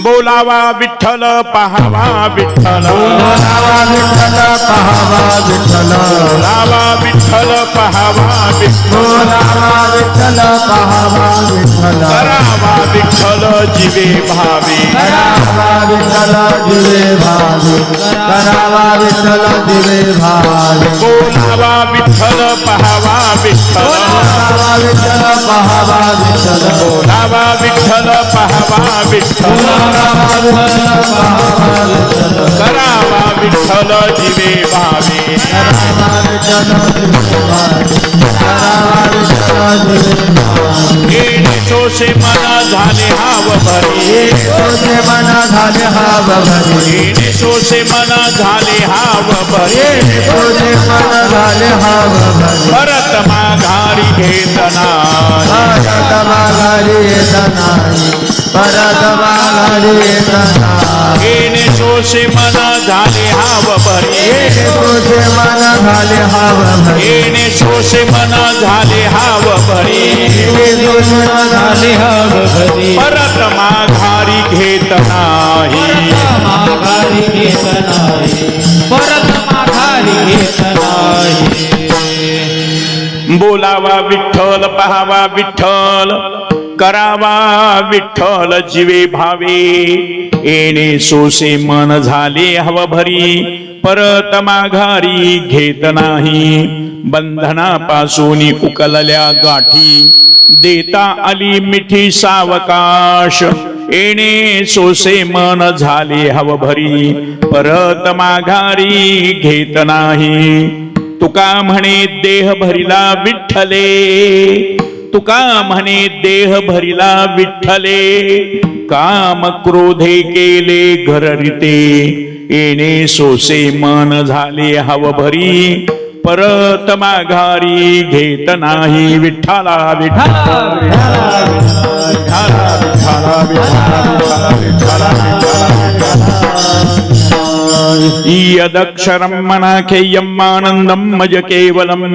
बोलावा विठ्ठल पहावा विठ्ठल बोलावा विठ्ठल पहावा विठ्ठल बोलावा विठ्ठल पहावा विठ्ठल बोलावा विठ्ठल पहावा विठ्ठल करावा विठ्ठल जीवे भावे करावा विठ्ठल दिवे भावे करावा विठ्ठल दिवे भावे बोलावा विठ्ठल पहावा विठ्ठल बोलावा विठ्ठल पहावा विठ्ठल बोलावा विठ्ठल पहावा विठ्ठल बोलावा विठ्ठल पहावा विठ्ठल करावा विठ्ठल जीवे भावे करावा विठ्ठल दिवे भावे करावा विठ्ठल दिवे भावे येणे सोसे मन झाले हाव भरे सोसे मन झाले हाव भरे येणे सोसे मन झाले हाव भरे सोसे मन झाले हाव भरे परत माघारी घेत नाही परत माघारी येत नाही परत माघारी येत नाही येणे सोसे मन झाले हाव भरे सोसे मन झाले हाव भरे येणे सोसे मन झाले हाव भरे सोसे मन झाले हाव भरे परत माघारी घेत नाही माघारी घेत नाही परत माघारी घेत नाही बोलावा विठ्ठल पहावा विठ्ठल करावा विठ्ठल जीवे भावे येणे सोसे मन झाले हव भरी परत माघारी घेत नाही बंधनापासून उकलल्या गाठी देता आली मिठी सावकाश येणे सोसे मन झाले हव भरी परत माघारी घेत नाही तुका म्हणे देह भरिला विठ्ठले तुका म्हणे देह भरिला विठ्ठले काम क्रोधे केले घररिते येणे सोसे मन झाले हव भरी परत माघारी घेत नाही विठ्ठला विठ्ठला विठ्ठला विठ्ठला विठ्ठला यदक्षरं मनाखेयम् आनन्दं मज केवलम्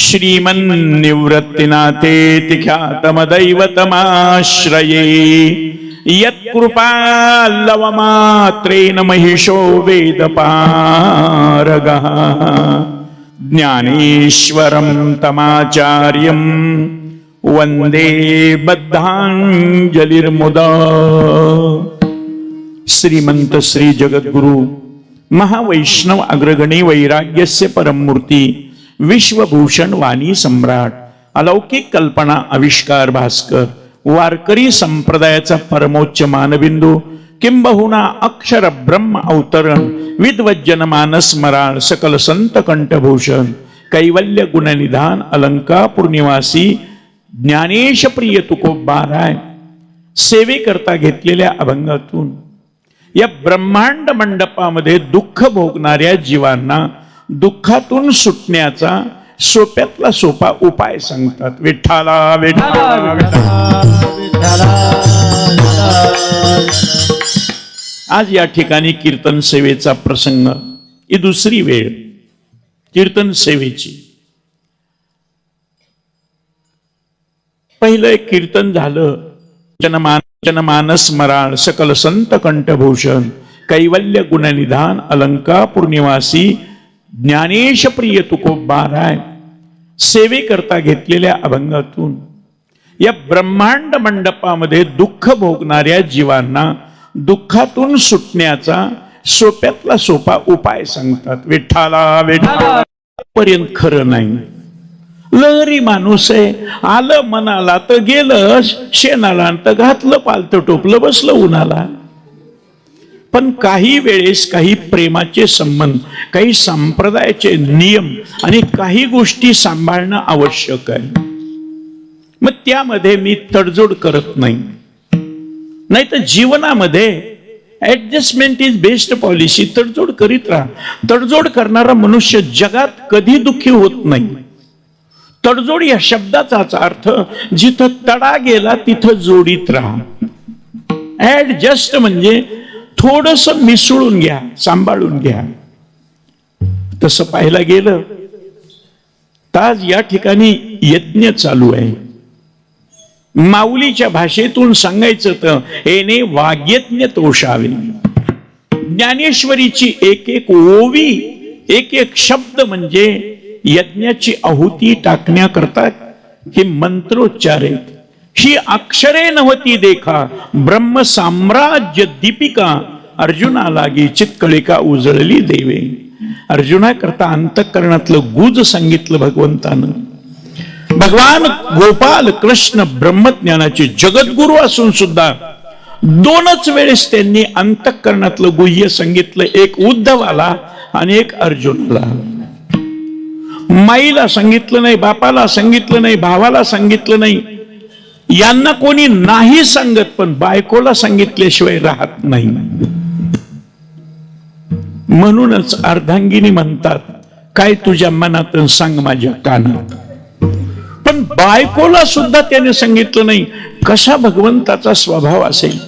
श्रीमन्निवृत्तिनाथेति ख्यातमदैवतमाश्रये यत्कृपाल्लवमात्रेण महिषो वेदपारगः ज्ञानेश्वरं तमाचार्यं वन्दे बद्धाञ्जलिर्मुदा श्रीमंत श्री जगद्गुरु महावैष्णव अग्रगणी वैराग्यस्य परममूर्ती विश्वभूषण वाणी सम्राट अलौकिक कल्पना आविष्कार भास्कर वारकरी संप्रदायाचा परमोच्च मानबिंदू किंबहुना अक्षर ब्रह्म अवतरण विद्वज्जन मानस मराळ सकल संत कंठभूषण कैवल्य गुणनिधान अलंकापूर निवासी ज्ञानेश प्रिय तुकोबाराय सेवेकरता घेतलेल्या अभंगातून या ब्रह्मांड मंडपामध्ये दुःख भोगणाऱ्या जीवांना दुःखातून सुटण्याचा सोप्यातला सोपा उपाय सांगतात विठ्ठला विठ्ठला विठ्ठला. आज या ठिकाणी कीर्तन सेवेचा प्रसंग ही दुसरी वेळ कीर्तन सेवेची. पहिलं एक कीर्तन झालं जनमानस मराळ सकल संत कंठभूषण कैवल्य गुणनिधान अलंकापूर निवासी ज्ञानेश प्रिय तुकोबाराय सेवेकरता घेतलेल्या अभंगातून या ब्रह्मांड मंडपामध्ये दुःख भोगणाऱ्या जीवांना दुःखातून सुटण्याचा सोप्यातला सोपा उपाय सांगतात विठ्ठला विठ्ठला. पर्यंत खरं नाही. लहरी माणूस आहे, आलं मनाला तर गेलं शेणाला तर घातलं पालतं टोपलं बसलं उन्हाला. पण काही वेळेस काही प्रेमाचे संबंध, काही संप्रदायाचे नियम आणि काही गोष्टी सांभाळणं आवश्यक आहे. मग त्यामध्ये मी तडजोड करत नाही. नाही तर जीवनामध्ये ऍडजस्टमेंट इज बेस्ट पॉलिसी. तडजोड करीत राहा. तडजोड करणारा मनुष्य जगात कधी दुःखी होत नाही. तडजोड या शब्दाचाच अर्थ जिथं तडा गेला तिथं जोडीत राहा. ऍडजस्ट म्हणजे थोडस मिसळून घ्या, सांभाळून घ्या. तसं पाहायला गेलं तर आज या ठिकाणी यज्ञ चालू आहे. माऊलीच्या भाषेतून सांगायचं तर येणे वाग्यज्ञ तोषावे. ज्ञानेश्वरीची एक एक ओवी, एक एक शब्द म्हणजे यज्ञाची आहुती टाकण्याकरता हे मंत्रोच्चार आहेत. ही अक्षरे नव्हती देखा ब्रह्म साम्राज्य दीपिका अर्जुना लागी चित्कळिका उजळली देवे. अर्जुना करता अंतःकरणातलं गुज सांगितलं भगवंतानं. भगवान गोपाल कृष्ण ब्रह्मज्ञानाचे जगद्गुरु असून सुद्धा दोनच वेळेस त्यांनी अंतःकरणातलं गुह्य सांगितलं. एक उद्धवाला आणि एक अर्जुनाला. माईला सांगितलं नाही, बापाला सांगितलं नाही, भावाला सांगितलं नाही. यांना कोणी नाही सांगत, पण बायकोला सांगितल्याशिवाय राहत नाही. म्हणूनच अर्धांगिनी म्हणतात, काय तुझ्या मनात सांग माझ्या कानात. पण बायकोला सुद्धा त्याने सांगितलं नाही. कसा भगवंताचा स्वभाव असेल.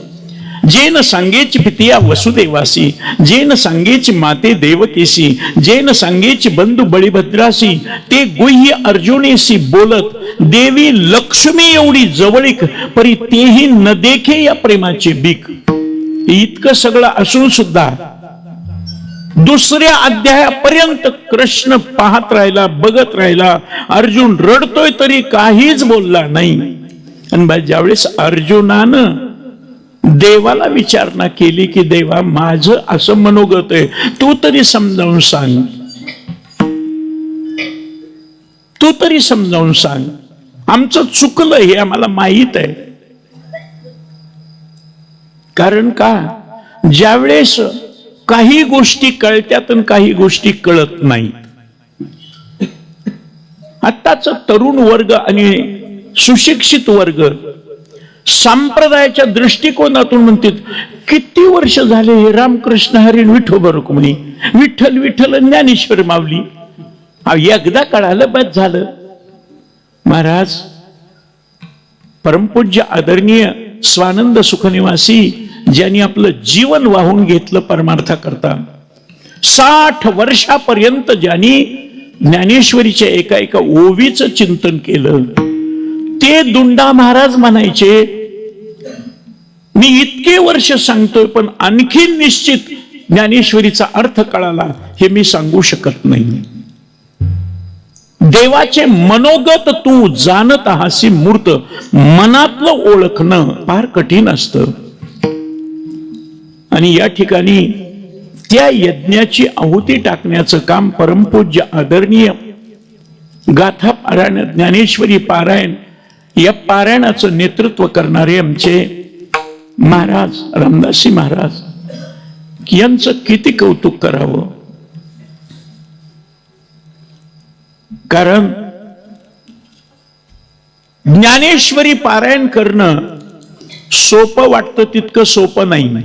जे न सांगेची पितिया वसुदेवासी, जे न सांगेची माते देवकेसी, जे न सांगेची बंधू बळीभद्रासी, ते गुह्य अर्जुनेसी बोलत देवी लक्ष्मी एवढी जवळीक, परी तेही न देखे या प्रेमाचे बीक. इतकं सगळं असून सुद्धा दुसऱ्या अध्यायापर्यंत कृष्ण पाहत राहिला, बघत राहिला. अर्जुन रडतोय तरी काहीच बोलला नाही. आणि ज्यावेळेस अर्जुनानं देवाला विचारणा केली की देवा माझं असं मनोगत आहे, तू तरी समजावून सांग, तू तरी समजावून सांग, आमचं चुकलं हे आम्हाला माहित आहे. कारण का ज्यावेळेस काही गोष्टी कळत्यात आणि काही गोष्टी कळत नाही. आत्ताच तरुण वर्ग आणि सुशिक्षित वर्ग संप्रदायाच्या दृष्टिकोनातून म्हणतात, किती वर्ष झाले हे रामकृष्ण हरी विठोबा रुक्मिणी, विठ्ठल विठ्ठल ज्ञानेश्वर माऊली. एकदा कळालं बस झालं. महाराज परमपूज्य आदरणीय स्वानंद सुखनिवासी ज्यांनी आपलं जीवन वाहून घेतलं परमार्था करता, 60 वर्षापर्यंत ज्यांनी ज्ञानेश्वरीच्या एका एका ओवीचं चिंतन केलं, ते दुंडा महाराज म्हणायचे, मी इतके वर्ष सांगतोय पण आणखी निश्चित ज्ञानेश्वरीचा अर्थ कळाला हे मी सांगू शकत नाही. देवाचे मनोगत तू जाणत आहासी मूर्त, मनातलं ओळखणं फार कठीण असतं. आणि या ठिकाणी त्या यज्ञाची आहुती टाकण्याचं काम परमपूज्य आदरणीय गाथा पारायण, ज्ञानेश्वरी पारायण, या पारायणाचं नेतृत्व करणारे आमचे महाराज रामदासी महाराज, यांचं किती कौतुक करावं. कारण ज्ञानेश्वरी पारायण करणं सोपं वाटतं तितकं सोपं नाही.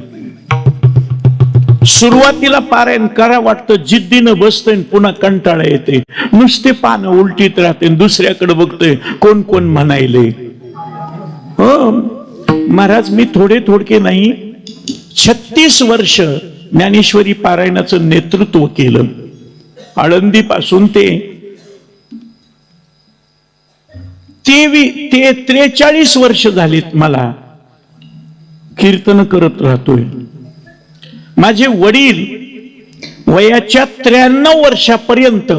सुरुवातीला पारायण करा वाटतं, जिद्दीनं बसतंय, पुन्हा कंटाळा येते, नुसते पानं उलटीत राहते, दुसऱ्याकडे बघतोय कोण कोण म्हणायले. हो महाराज, मी थोडके नाही, 36 वर्ष ज्ञानेश्वरी पारायणाचं नेतृत्व केलं. आळंदी पासून ते 43 वर्ष झालीत मला कीर्तन करत राहतोय. माझे वडील वयाच्या 93 वर्षापर्यंत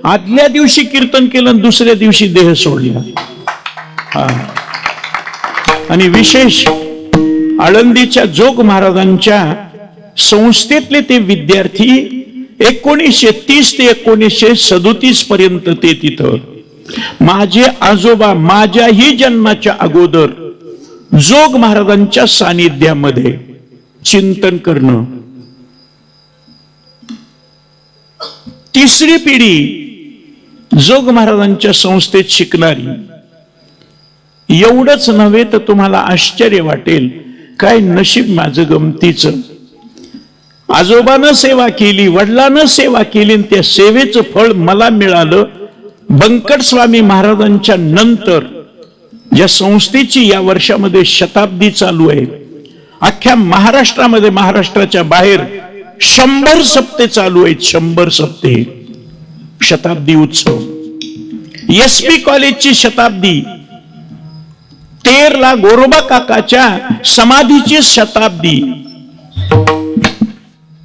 आदल्या दिवशी कीर्तन केलं, दुसऱ्या दिवशी देह सोडला. आणि विशेष आळंदीच्या जोग महाराजांच्या संस्थेतले ते विद्यार्थी 1930 ते 1937 पर्यंत ते तिथं. माझे आजोबा माझ्याही जन्माच्या अगोदर जोग महाराजांच्या सानिध्यामध्ये चिंतन करणं. तिसरी पिढी जोग महाराजांच्या संस्थेत शिकणारी. एवढंच नव्हे तर तुम्हाला आश्चर्य वाटेल, काय नशीब माझं गमतीचं. आजोबानं सेवा केली, वडिलांनं सेवा केली, त्या सेवेचं फळ मला मिळालं. बंकट स्वामी महाराजांच्या नंतर ज्या संस्थेची या वर्षामध्ये शताब्दी चालू आहे, अख्ख्या महाराष्ट्रामध्ये, महाराष्ट्राच्या बाहेर 100 सप्ते चालू आहेत. 100 सप्ते शताब्दी उत्सव. SP कॉलेजची शताब्दी तेरला गोरोबा काकाच्या समाधीची शताब्दी,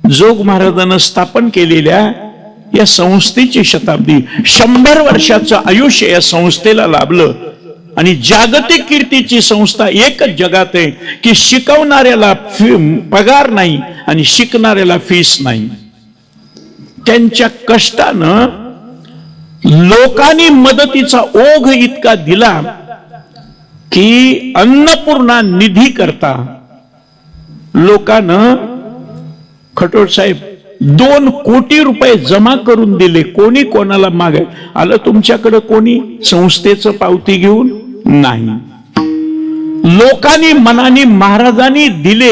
जोग महाराजांना स्थापन केलेल्या या संस्थेची शताब्दी, 100 वर्षाचं आयुष्य या संस्थेला लाभलं. आणि जागतिक कीर्तीची संस्था एकच जगात आहे की शिकवणाऱ्याला पगार नाही आणि शिकणाऱ्याला फीस नाही. त्यांच्या कष्टानं लोकांनी मदतीचा ओघ इतका दिला की अन्नपूर्णा निधी करता लोकांना खटोळ साहेब 2 कोटी रुपये जमा करून दिले. कोणी कोणाला मागे आलं तुमच्याकडे, कोणी संस्थेचं पावती घेऊन नाही. लोकांनी मनाने महाराजांनी दिले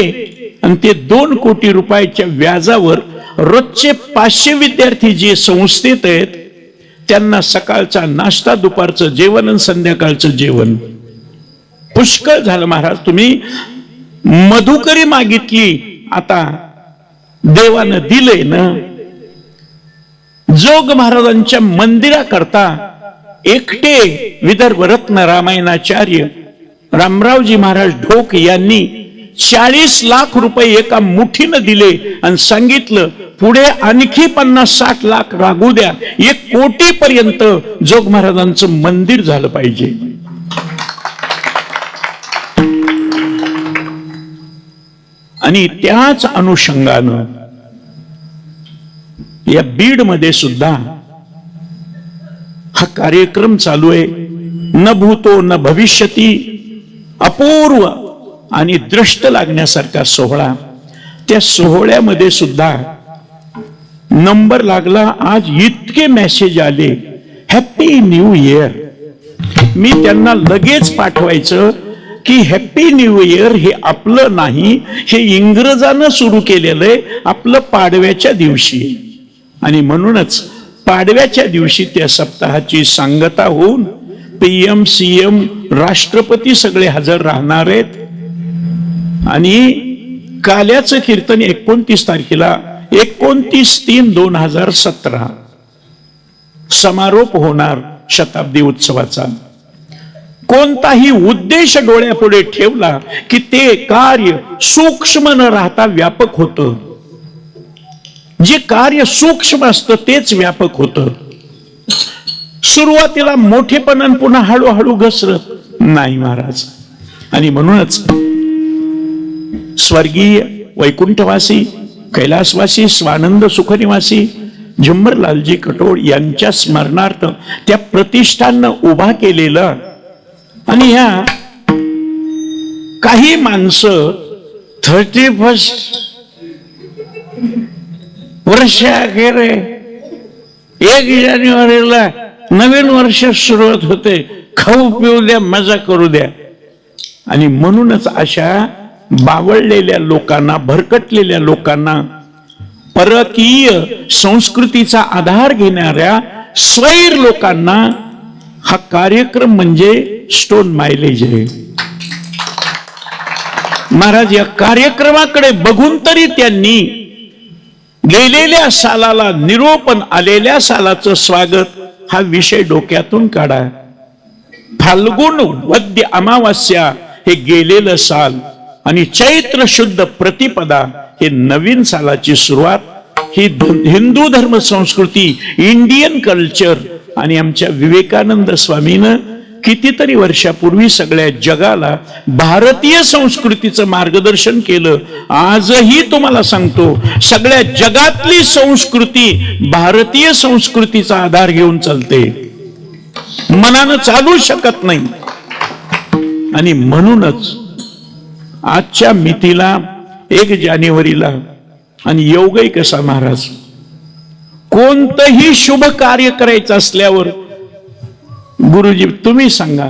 आणि ते 2 कोटी रुपयाच्या व्याजावर रोजचे 500 विद्यार्थी जे संस्थेत आहेत त्यांना सकाळचा नाश्ता, दुपारचं जेवण आणि संध्याकाळचं जेवण पुष्कळ झालं. महाराज तुम्ही मधुकरी मागितली, आता देवानं दिले ना. जोग महाराजांच्या मंदिराकरता एकटे विदर्भ रत्न रामायणाचार्य रामरावजी महाराज ढोक यांनी 40 लाख रुपये एका मुठीनं दिले आणि सांगितलं पुढे आणखी 50-60 लाख लागू द्या, 1 कोटी पर्यंत जोग महाराजांचं मंदिर झालं पाहिजे. आणि त्याच अनुषंगानं या बीड मध्ये सुद्धा हा कार्यक्रम चालू आहे. न भूतो न भविष्यती, अपूर्व आणि दृष्ट लागण्यासारखा सोहळा. त्या सोहळ्यामध्ये सुद्धा नंबर लागला. आज इतके मेसेज आले, हॅपी न्यू इयर. मी त्यांना लगेच पाठवायचं की हॅपी न्यू इयर हे आपलं नाही, हे इंग्रजानं सुरू केलेलं आहे आपलं पाडव्याच्या दिवशी. आणि म्हणूनच पाडव्याच्या दिवशी त्या सप्ताहाची सांगता होऊन PM CM राष्ट्रपती सगळे हजर राहणार आहेत. आणि काल्याचं कीर्तन 29 तारखेला 29/3/2017 समारोप होणार शताब्दी उत्सवाचा. कोणताही उद्देश डोळ्यापुढे ठेवला की ते कार्य सूक्ष्म न राहता व्यापक होतं. जे कार्य सूक्ष्म असतं तेच व्यापक होतं. सुरुवातीला मोठेपणा पुन्हा हळूहळू घसरत नाही महाराज. आणि म्हणूनच स्वर्गीय वैकुंठवासी कैलासवासी स्वानंद सुखनिवासी झुंबरलालजी कटोळ यांच्या स्मरणार्थ त्या प्रतिष्ठाननं उभा केलेलं. आणि ह्या काही माणसं 31 वर्षाखेर 1 जानेवारीला नवीन वर्ष सुरुवात होते, खाऊ पिऊ द्या, मजा करू द्या. आणि म्हणूनच अशा बावळलेल्या लोकांना, भरकटलेल्या लोकांना, परकीय संस्कृतीचा आधार घेणाऱ्या स्वैर लोकांना हा कार्यक्रम म्हणजे स्टोन मायलेज आहे. महाराज या कार्यक्रमाकडे बघून तरी त्यांनी गेलेल्या सालाला निरोपण आलेल्या सालाचं स्वागत हा विषय डोक्यातून काढा. फाल्गुन वद्य अमावास्या हे गेलेलं साल आणि चैत्र शुद्ध प्रतिपदा हे नवीन सालाची सुरुवात. ही हिंदू धर्म संस्कृती, इंडियन कल्चर आणि आमच्या विवेकानंद स्वामीनं कितीतरी वर्षापूर्वी सगळ्या जगाला भारतीय संस्कृतीचं मार्गदर्शन केलं. आजही तुम्हाला सांगतो सगळ्या जगातली संस्कृती भारतीय संस्कृतीचा आधार घेऊन चालते, मनानं चालू शकत नाही. आणि म्हणूनच आजच्या मितीला 1 जानेवारीला आणि योगही कसा महाराज, कोणतंही शुभ कार्य करायचं असल्यावर गुरुजी तुम्ही सांगा,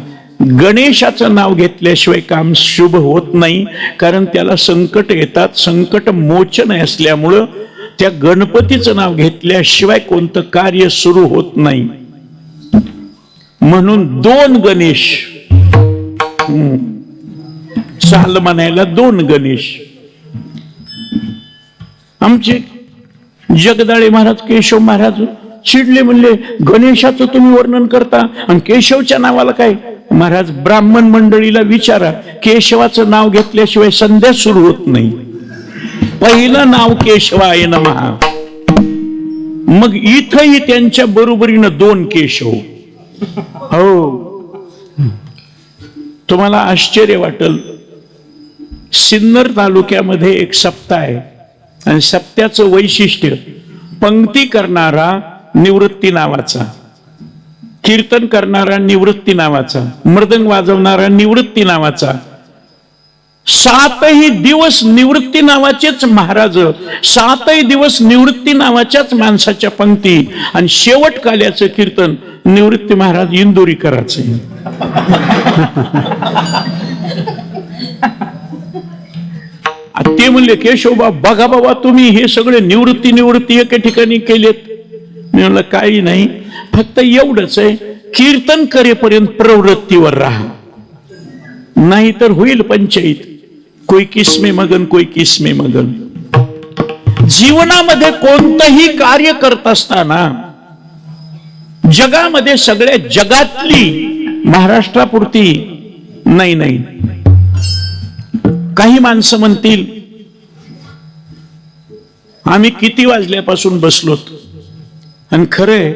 गणेशाचं नाव घेतल्याशिवाय काम शुभ होत नाही. कारण त्याला संकट येतात, संकट मोचन असल्यामुळं त्या गणपतीचं नाव घेतल्याशिवाय कोणतं कार्य सुरू होत नाही. म्हणून 2 गणेश, चाल म्हणायला 2 गणेश. आमचे जगदाळे महाराज, केशव महाराज चिडले, म्हणले गणेशाचं तुम्ही वर्णन करता आणि केशवच्या नावाला काय महाराज ब्राह्मण मंडळीला विचारा, केशवाचं नाव घेतल्याशिवाय संध्या सुरू होत नाही. पहिलं नाव केशवाय नमः. मग इथंही त्यांच्या बरोबरीनं 2 केशव. हो, तुम्हाला आश्चर्य वाटेल, सिन्नर तालुक्यामध्ये एक सप्ताह आहे आणि सप्त्याचं वैशिष्ट्य, पंक्ती करणारा निवृत्ती नावाचा, कीर्तन करणारा निवृत्ती नावाचा, मृदंग वाजवणारा निवृत्ती नावाचा, 7ही दिवस निवृत्ती नावाचेच महाराज, 7ही दिवस निवृत्ती नावाच्याच माणसाच्या पंक्ती, आणि शेवट काल्याचं कीर्तन निवृत्ती महाराज इंदोरीकराचे. ते म्हणले, केशवबा बघा बाबा, तुम्ही हे सगळे निवृत्ती एका ठिकाणी केलेत. मी म्हणलं काही नाही, फक्त एवढंच आहे, कीर्तन करेपर्यंत प्रवृत्तीवर राहा, नाही तर होईल पंचायत. कोई किसमे मगन, कोई किसमे मगन. जीवनामध्ये कोणतंही कार्य करत असताना जगामध्ये सगळ्या जगातली, महाराष्ट्रापुरती नाही. काही माणसं म्हणतील, आम्ही किती वाजल्यापासून बसलोत, आणि खरंय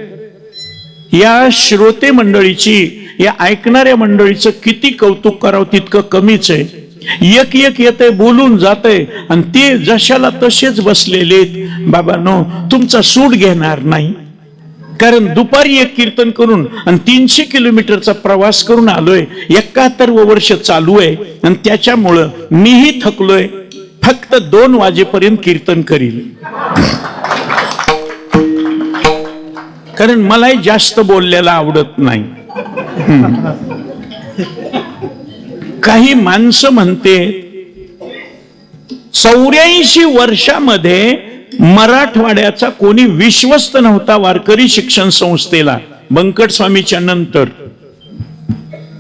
या श्रोते मंडळीची, या ऐकणाऱ्या मंडळीचं किती कौतुक करावं तितकं कमीच आहे. एक येते, बोलून जाते, आणि ते जशाला तसेच बसलेले. बाबांनो, तुमचा सूड घेणार नाही, कारण दुपारी एक कीर्तन करून आणि 300 किलोमीटरचा प्रवास करून आलोय, 71 वर्ष चालू आहे, आणि त्याच्यामुळं मीही थकलोय. फक्त 2 वाजेपर्यंत कीर्तन करील, कारण मलाही जास्त बोललेला आवडत नाही. काही माणसं म्हणते 84 वर्षामध्ये मराठवाड्याचा कोणी विश्वस्त नव्हता वारकरी शिक्षण संस्थेला, बंकट स्वामीच्या नंतर.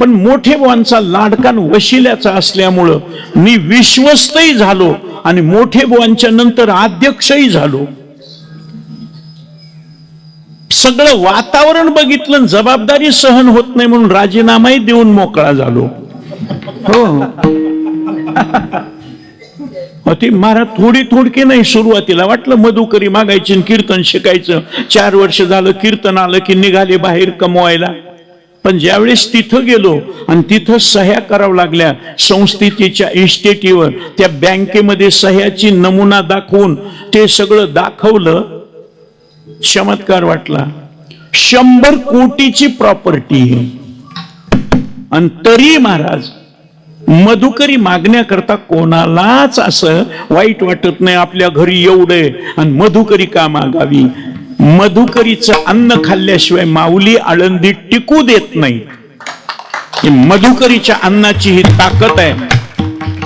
पण मोठे बुवांचा लाडकान वशिल्याचा असल्यामुळं मी विश्वस्तही झालो आणि मोठे बुवांच्या नंतर अध्यक्षही झालो. सगळं वातावरण बघितलं, जबाबदारी सहन होत नाही म्हणून राजीनामाही देऊन मोकळा झालो. हो, ती महाराज थोडकी नाही. सुरुवातीला वाटलं मधुकरी मागायची, कीर्तन शिकायचं. 4 वर्ष झालं कीर्तन आलं की निघाले बाहेर कमवायला. पण ज्यावेळेस तिथं गेलो आणि तिथं सह्या करावं लागल्या, संस्थेच्या इस्टेटीवर, त्या बँकेमध्ये सह्याची नमुना दाखवून ते सगळं दाखवलं. चमत्कार वाटला. 100 कोटीची प्रॉपर्टी आहे, आणि तरी महाराज मधुकरी मागण्याकरता कोणालाच असं वाईट वाटत नाही. आपल्या घरी एवढे आणि मधुकरी का मागावी? मधुकरीचं अन्न खाल्ल्याशिवाय माऊली आळंदी टिकू देत नाही. मधुकरीच्या अन्नाची ही ताकद आहे.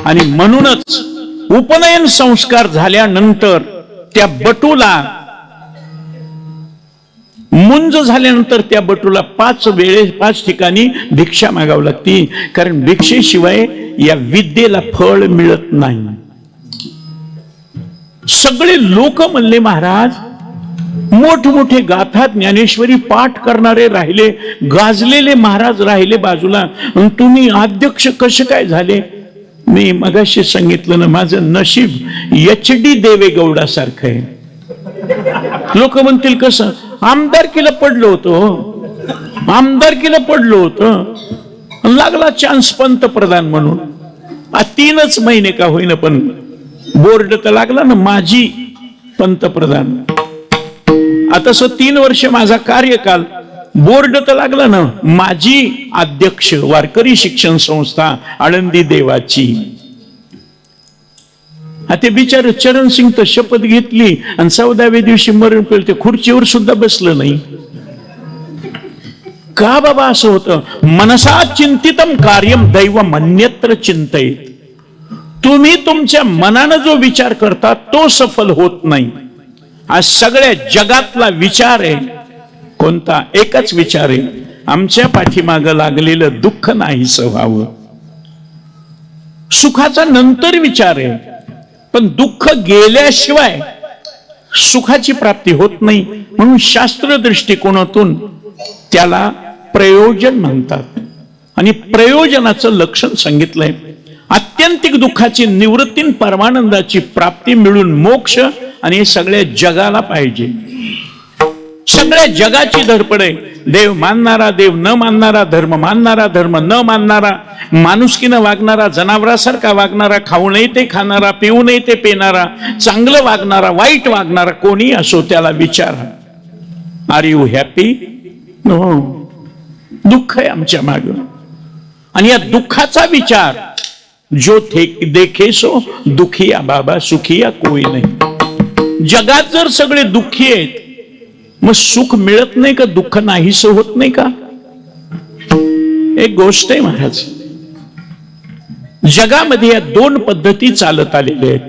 आणि म्हणूनच उपनयन संस्कार झाल्यानंतर त्या बटूला, मुंज झाल्यानंतर त्या बटूला 5 ठिकाणी भिक्षा मागावी लागती, कारण भिक्षेशिवाय या विद्येला फळ मिळत नाही. सगळे लोक म्हणले, महाराज मोठमोठे गाथा ज्ञानेश्वरी पाठ करणारे राहिले, गाजलेले महाराज राहिले बाजूला, तुम्ही अध्यक्ष कसे काय झाले? मी मगाशी सांगितलं ना, माझं नशीब HD देवेगौडा सारखं आहे. लोक म्हणतील कसं? आमदारकीला पडलो होतो, लागला चान्स पंतप्रधान म्हणून. 3च महिने का होईना, पण बोर्ड तर लागला ना, माजी पंतप्रधान. आता 3 वर्ष माझा कार्यकाल, बोर्ड तर लागला ना, माजी अध्यक्ष वारकरी शिक्षण संस्था आळंदी देवाची. ते बिचार चरण सिंग तर शपथ घेतली आणि 14व्या दिवशी मरण पेल, ते खुर्चीवर सुद्धा बसलं नाही. का बाबा असं होतं? मनसा चिंतितम कार्यम दैव मन्यत्र चिंतयेत. तुम्ही तुमच्या मनानं जो विचार करता तो सफल होत नाही. आज सगळ्या जगातला विचार आहे कोणता? एकच विचार आहे, आमच्या पाठीमागं लागलेलं दुःख नाहीसं व्हावं. सुखाचा नंतर विचार आहे, पण दुःख गेल्याशिवाय सुखाची प्राप्ती होत नाही. म्हणून शास्त्र दृष्टिकोनातून त्याला प्रयोजन म्हणतात. आणि प्रयोजनाचं लक्षण सांगितलंय. आत्यंतिक दुःखाची निवृत्ती, परमानंदाची प्राप्ती मिळून मोक्ष, आणि हे सगळ्या जगाला पाहिजे. सगळ्या जगाची धडपड आहे. देव मानणारा, देव न मानणारा, धर्म मानणारा, धर्म न मानणारा, माणुसकीनं वागणारा, जनावरासारखा वागणारा, खाऊ नये ते खाणारा, पिऊ नये ते पेणारा, चांगलं वागणारा, वाईट वागणारा, कोणी असो त्याला विचारा, आर यू हॅपी? नो. दुःख आहे आमच्या माग. आणि या दुःखाचा विचार, जो देखे सो दुखिया बाबा सुखिया कोई नाही. जगात जर सगळे दुःखी आहेत, मग सुख मिळत नाही का? दुःख नाहीस होत नाही का? एक गोष्ट आहे महाराज, जगामध्ये या दोन पद्धती चालत आलेल्या आहेत.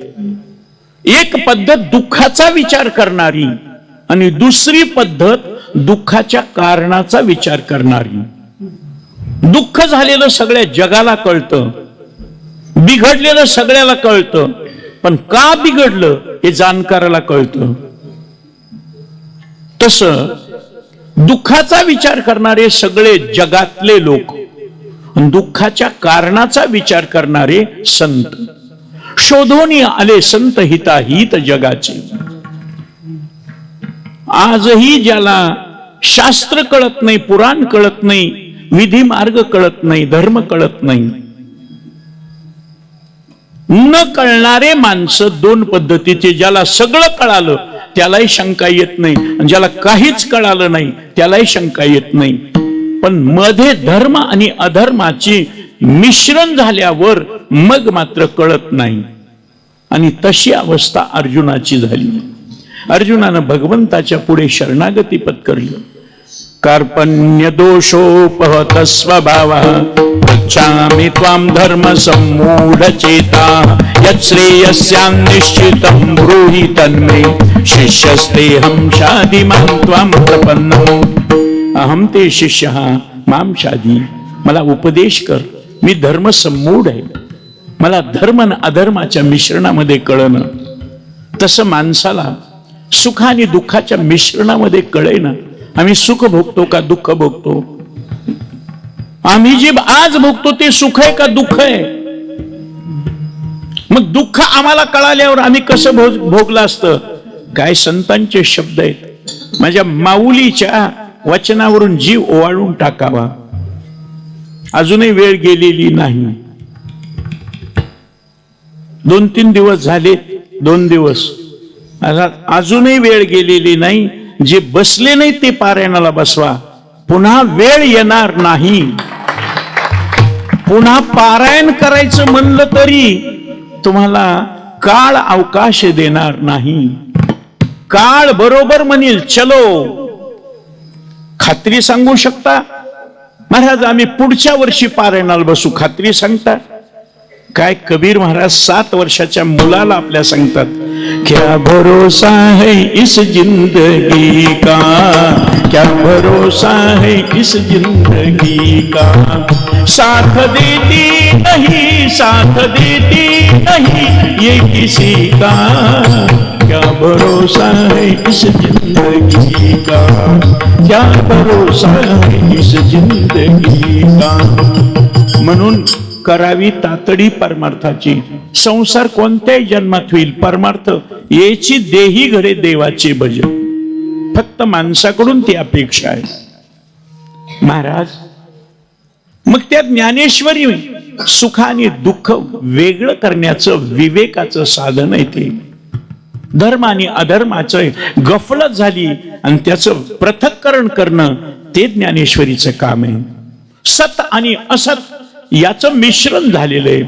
एक पद्धत दुःखाचा विचार करणारी, आणि दुसरी पद्धत दुःखाच्या कारणाचा विचार करणारी. दुःख झालेलं सगळ्या जगाला कळतं, बिघडलेलं सगळ्याला कळतं, पण का बिघडलं हे जाणकाराला कळतं. तसं दुःखाचा विचार करणारे सगळे जगातले लोक, दुःखाच्या कारणाचा विचार करणारे संत. शोधोनी आले संत हिताहित जगाचे. आजही ज्याला शास्त्र कळत नाही, पुराण कळत नाही, विधी मार्ग कळत नाही, धर्म कळत नाही, न कळणारे माणसं दोन पद्धतीचे. ज्याला सगळं कळालं त्यालाही शंका येत नाही, आणि ज्याला काहीच कळालं नाही त्यालाही शंका येत नाही. पण मध्ये धर्म आणि अधर्माची मिश्रण झाल्यावर मग मात्र कळत नाही. आणि तशी अवस्था अर्जुनाची झाली. अर्जुनानं भगवंताच्या पुढे शरणागती पत्करली. कार्पण्य दोषोपहत स्वभावः पृच्छामि त्वां धर्म सम्मूढ चेता यत् श्रेयस्यान्निश्चितं ब्रूहि तन्मे शिष्यस्तेऽहं शाधि मां त्वां प्रपन्नो. अहम ते शिष्यः मां शाधि. मला उपदेश कर, मी धर्म सम्मूढ आहे. मला धर्म आणि अधर्माच्या मिश्रणामध्ये कळणं. तसं माणसाला सुख आणि दुःखाच्या मिश्रणामध्ये कळेना. आम्ही सुख भोगतो का दुःख भोगतो? आम्ही जे आज भोगतो ते सुख आहे का दुःख आहे? मग दुःख आम्हाला कळाल्यावर आम्ही कसं भोगलं असतं? काय संतांचे शब्द आहेत, माझ्या माऊलीच्या वचनावरून जीव ओवाळून टाकावा. अजूनही वेळ गेलेली नाही. 2-3 दिवस झाले, 2 दिवस, अजूनही वेळ गेलेली नाही. जे बसले नाही ते पारायणाला बसवा. पुन्हा वेळ येणार नाही. पुन्हा पारायण करायचं म्हणलं तरी तुम्हाला काळ अवकाश देणार नाही. काळ बरोबर म्हणेल चलो. खात्री सांगू शकता महाराज आम्ही पुढच्या वर्षी पारायणाला बसू, खात्री सांगता काय? कबीर महाराज 7 वर्षाच्या मुलाला आपल्या सांगतात, क्या भरोसा है इस जिंदगी का, क्या भरोसा है इस जिंदगी का, साथ देती नहीं, साथ देती नहीं ये किसी का, क्या भरोसा है इस जिंदगी का, क्या भरोसा है इस जिंदगी का. म्हणून करावी तातडी परमार्थाची. संसार कोणत्याही जन्मात होईल, परमार्थ याची देही घडे देवाचे भजन. फक्त माणसाकडून ती अपेक्षा आहे महाराज. मग त्या ज्ञानेश्वरी सुख आणि दुःख वेगळं करण्याचं विवेकाचं साधन आहे. ते धर्म आणि अधर्माचं गफलत झाली आणि त्याचं पृथक्करण करणं ते ज्ञानेश्वरीचं काम आहे. सत आणि असत याचं मिश्रण झालेलं आहे,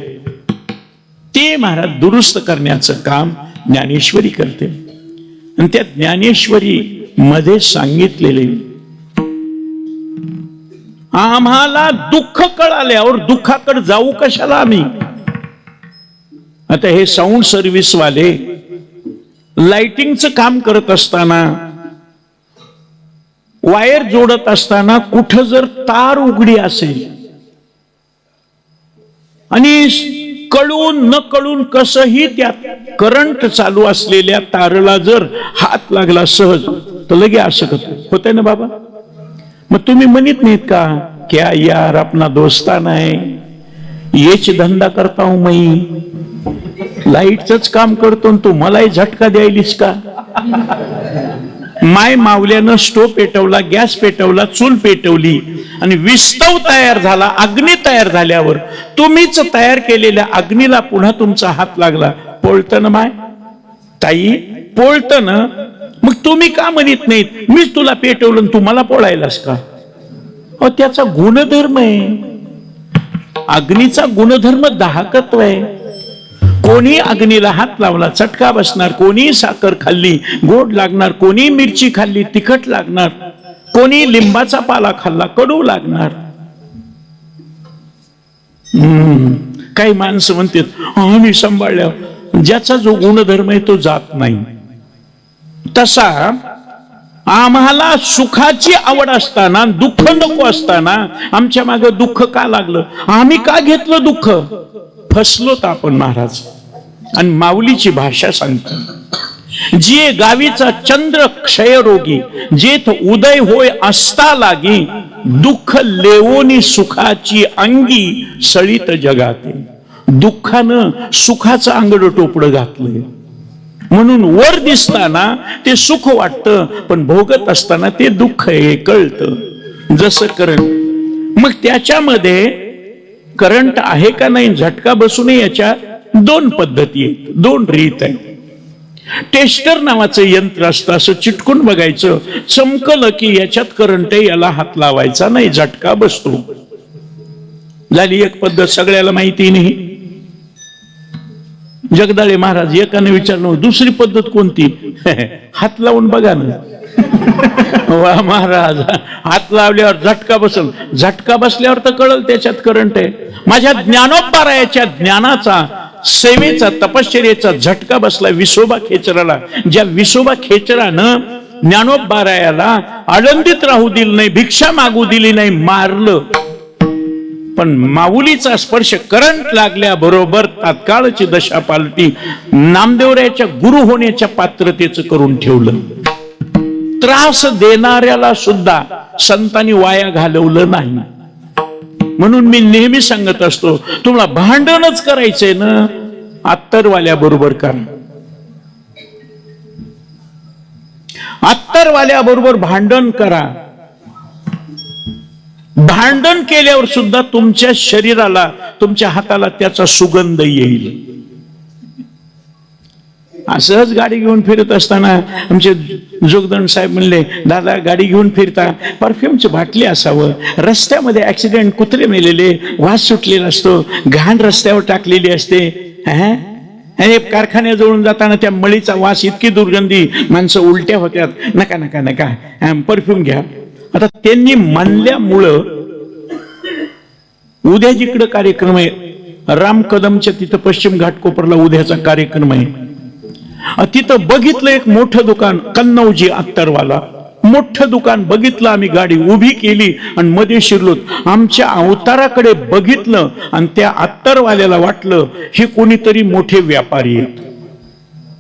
ते महाराज दुरुस्त करण्याचं काम ज्ञानेश्वरी करते. आणि त्या ज्ञानेश्वरी मध्ये सांगितलेले आम्हाला दुःख कळाल्यावर दुःखाकडे जाऊ कशाला आम्ही? आता हे साऊंड सर्व्हिस वाले लाइटिंगचं काम करत असताना, वायर जोडत असताना कुठं जर तार उघडी असेल आणि कळून न कळून कसंही त्या करंट चालू असलेल्या तारला जर हात लागला सहज तर लगे असं होतंय ना बाबा. मग तुम्ही म्हणत नाहीत का क्या यार अपना दोस्ताना है, येच धंदा करता हूं मी, लाईटच काम करतो तू मलाही झटका द्यायलीस का? माय मावल्यानं स्टोव पेटवला, गॅस पेटवला, चूल पेटवली आणि विस्तव तयार झाला. अग्नी तयार झाल्यावर तुम्हीच तयार केलेल्या अग्नीला पुन्हा तुमचा हात लागला, पोळतं ना माय ताई, पोळतं ना. मग तुम्ही का म्हणत नाहीत मीच तुला पेटवलं तू मला पोळायलास का? त्याचा गुणधर्म आहे, अग्नीचा गुणधर्म दाहकत्व आहे. कोणी अग्नीला हात लावला चटका बसणार, कोणी साखर खाल्ली गोड लागणार, कोणी मिरची खाल्ली तिखट लागणार, कोणी लिंबाचा पाला खाल्ला कडू लागणार. काही माणसं म्हणतात आम्ही सांभाळल्या, ज्याचा जो गुणधर्म आहे तो जात नाही. तसा आम्हाला सुखाची आवड असताना दुःख नको असताना आमच्या मागे दुःख का लागलं, आम्ही का घेतलं दुःख? फसलोत आपण महाराज. आणि माऊलीची भाषा सांगतो, जे गावीचा चंद्र क्षयरोगी, जेथ उदय होय असता लागी, दुःख लेवोनी सुखाची अंगी सळीत जगाते. दुःखानं सुखाचं अंगड टोपडं घातलंय, म्हणून वर दिसताना ते सुख वाटतं, पण भोगत असताना ते दुःख आहे कळतं. जसं करंट, मग त्याच्यामध्ये करंट आहे का नाही झटका बसू नये याच्या दोन पद्धती आहेत, दोन रीत आहे. टेस्टर नावाचं यंत्र असतं, असं चिटकून बघायचं, चमकलं की याच्यात करंट आहे, याला हात लावायचा नाही, झटका बसतो. झाली एक पद्धत, सगळ्याला माहिती नाही. जगदाळे महाराज एकाने विचारलं दुसरी पद्धत कोणती? हात लावून बघा ना. वा महाराज, हात लावल्यावर झटका बसल, झटका बसल्यावर तर कळल त्याच्यात करंट आहे. माझ्या ज्ञानोपारायाच्या ज्ञानाचा, सेवेचा, तपश्चर्याचा झटका बसला विसोबा खेचराला. ज्या विसोबा खेचरानं ज्ञानोपारायाला आनंदित राहू दिलं नाही, भिक्षा मागू दिली नाही, मारलं. पण माऊलीचा स्पर्श करंट लागल्याबरोबर तात्काळची दशा पालटी, नामदेवरायाच्या गुरु होण्याच्या पात्रतेचं करून ठेवलं. त्रास देणाऱ्याला सुद्धा संतांनी वाया घालवलं नाही. म्हणून मी नेहमी सांगत असतो, तुम्हाला भांडणच करायचंय ना, अत्तरवाल्या बरोबर करा. अत्तरवाल्या बरोबर भांडण करा. भांडण केल्यावर सुद्धा तुमच्या शरीराला, तुमच्या हाताला त्याचा सुगंध येईल. असंच गाडी घेऊन फिरत असताना आमचे जोगदंड साहेब म्हणले, दादा गाडी घेऊन फिरता परफ्यूमची बाटली असावं, रस्त्यामध्ये ऍक्सिडेंट, कुत्रे मेलेले, वास सुटलेला असतो, घाण रस्त्यावर टाकलेली असते. कारखान्याजवळून जाताना त्या मळीचा वास, इतकी दुर्गंधी, माणसं उलट्या होत्यात. नका नका नका, परफ्यूम घ्या. आता त्यांनी मानल्यामुळं उद्या जिकडं कार्यक्रम आहे, राम कदमच्या तिथं पश्चिम घाटकोपरला उद्याचा कार्यक्रम आहे, तिथं बघितलं एक मोठं दुकान, कन्नौजी अत्तरवाला, मोठं दुकान बघितलं. आम्ही गाडी उभी केली आणि मध्ये शिरलो. आमच्या अवताराकडे बघितलं आणि त्या अत्तरवाल्याला वाटलं हे कोणीतरी मोठे व्यापारी आहेत,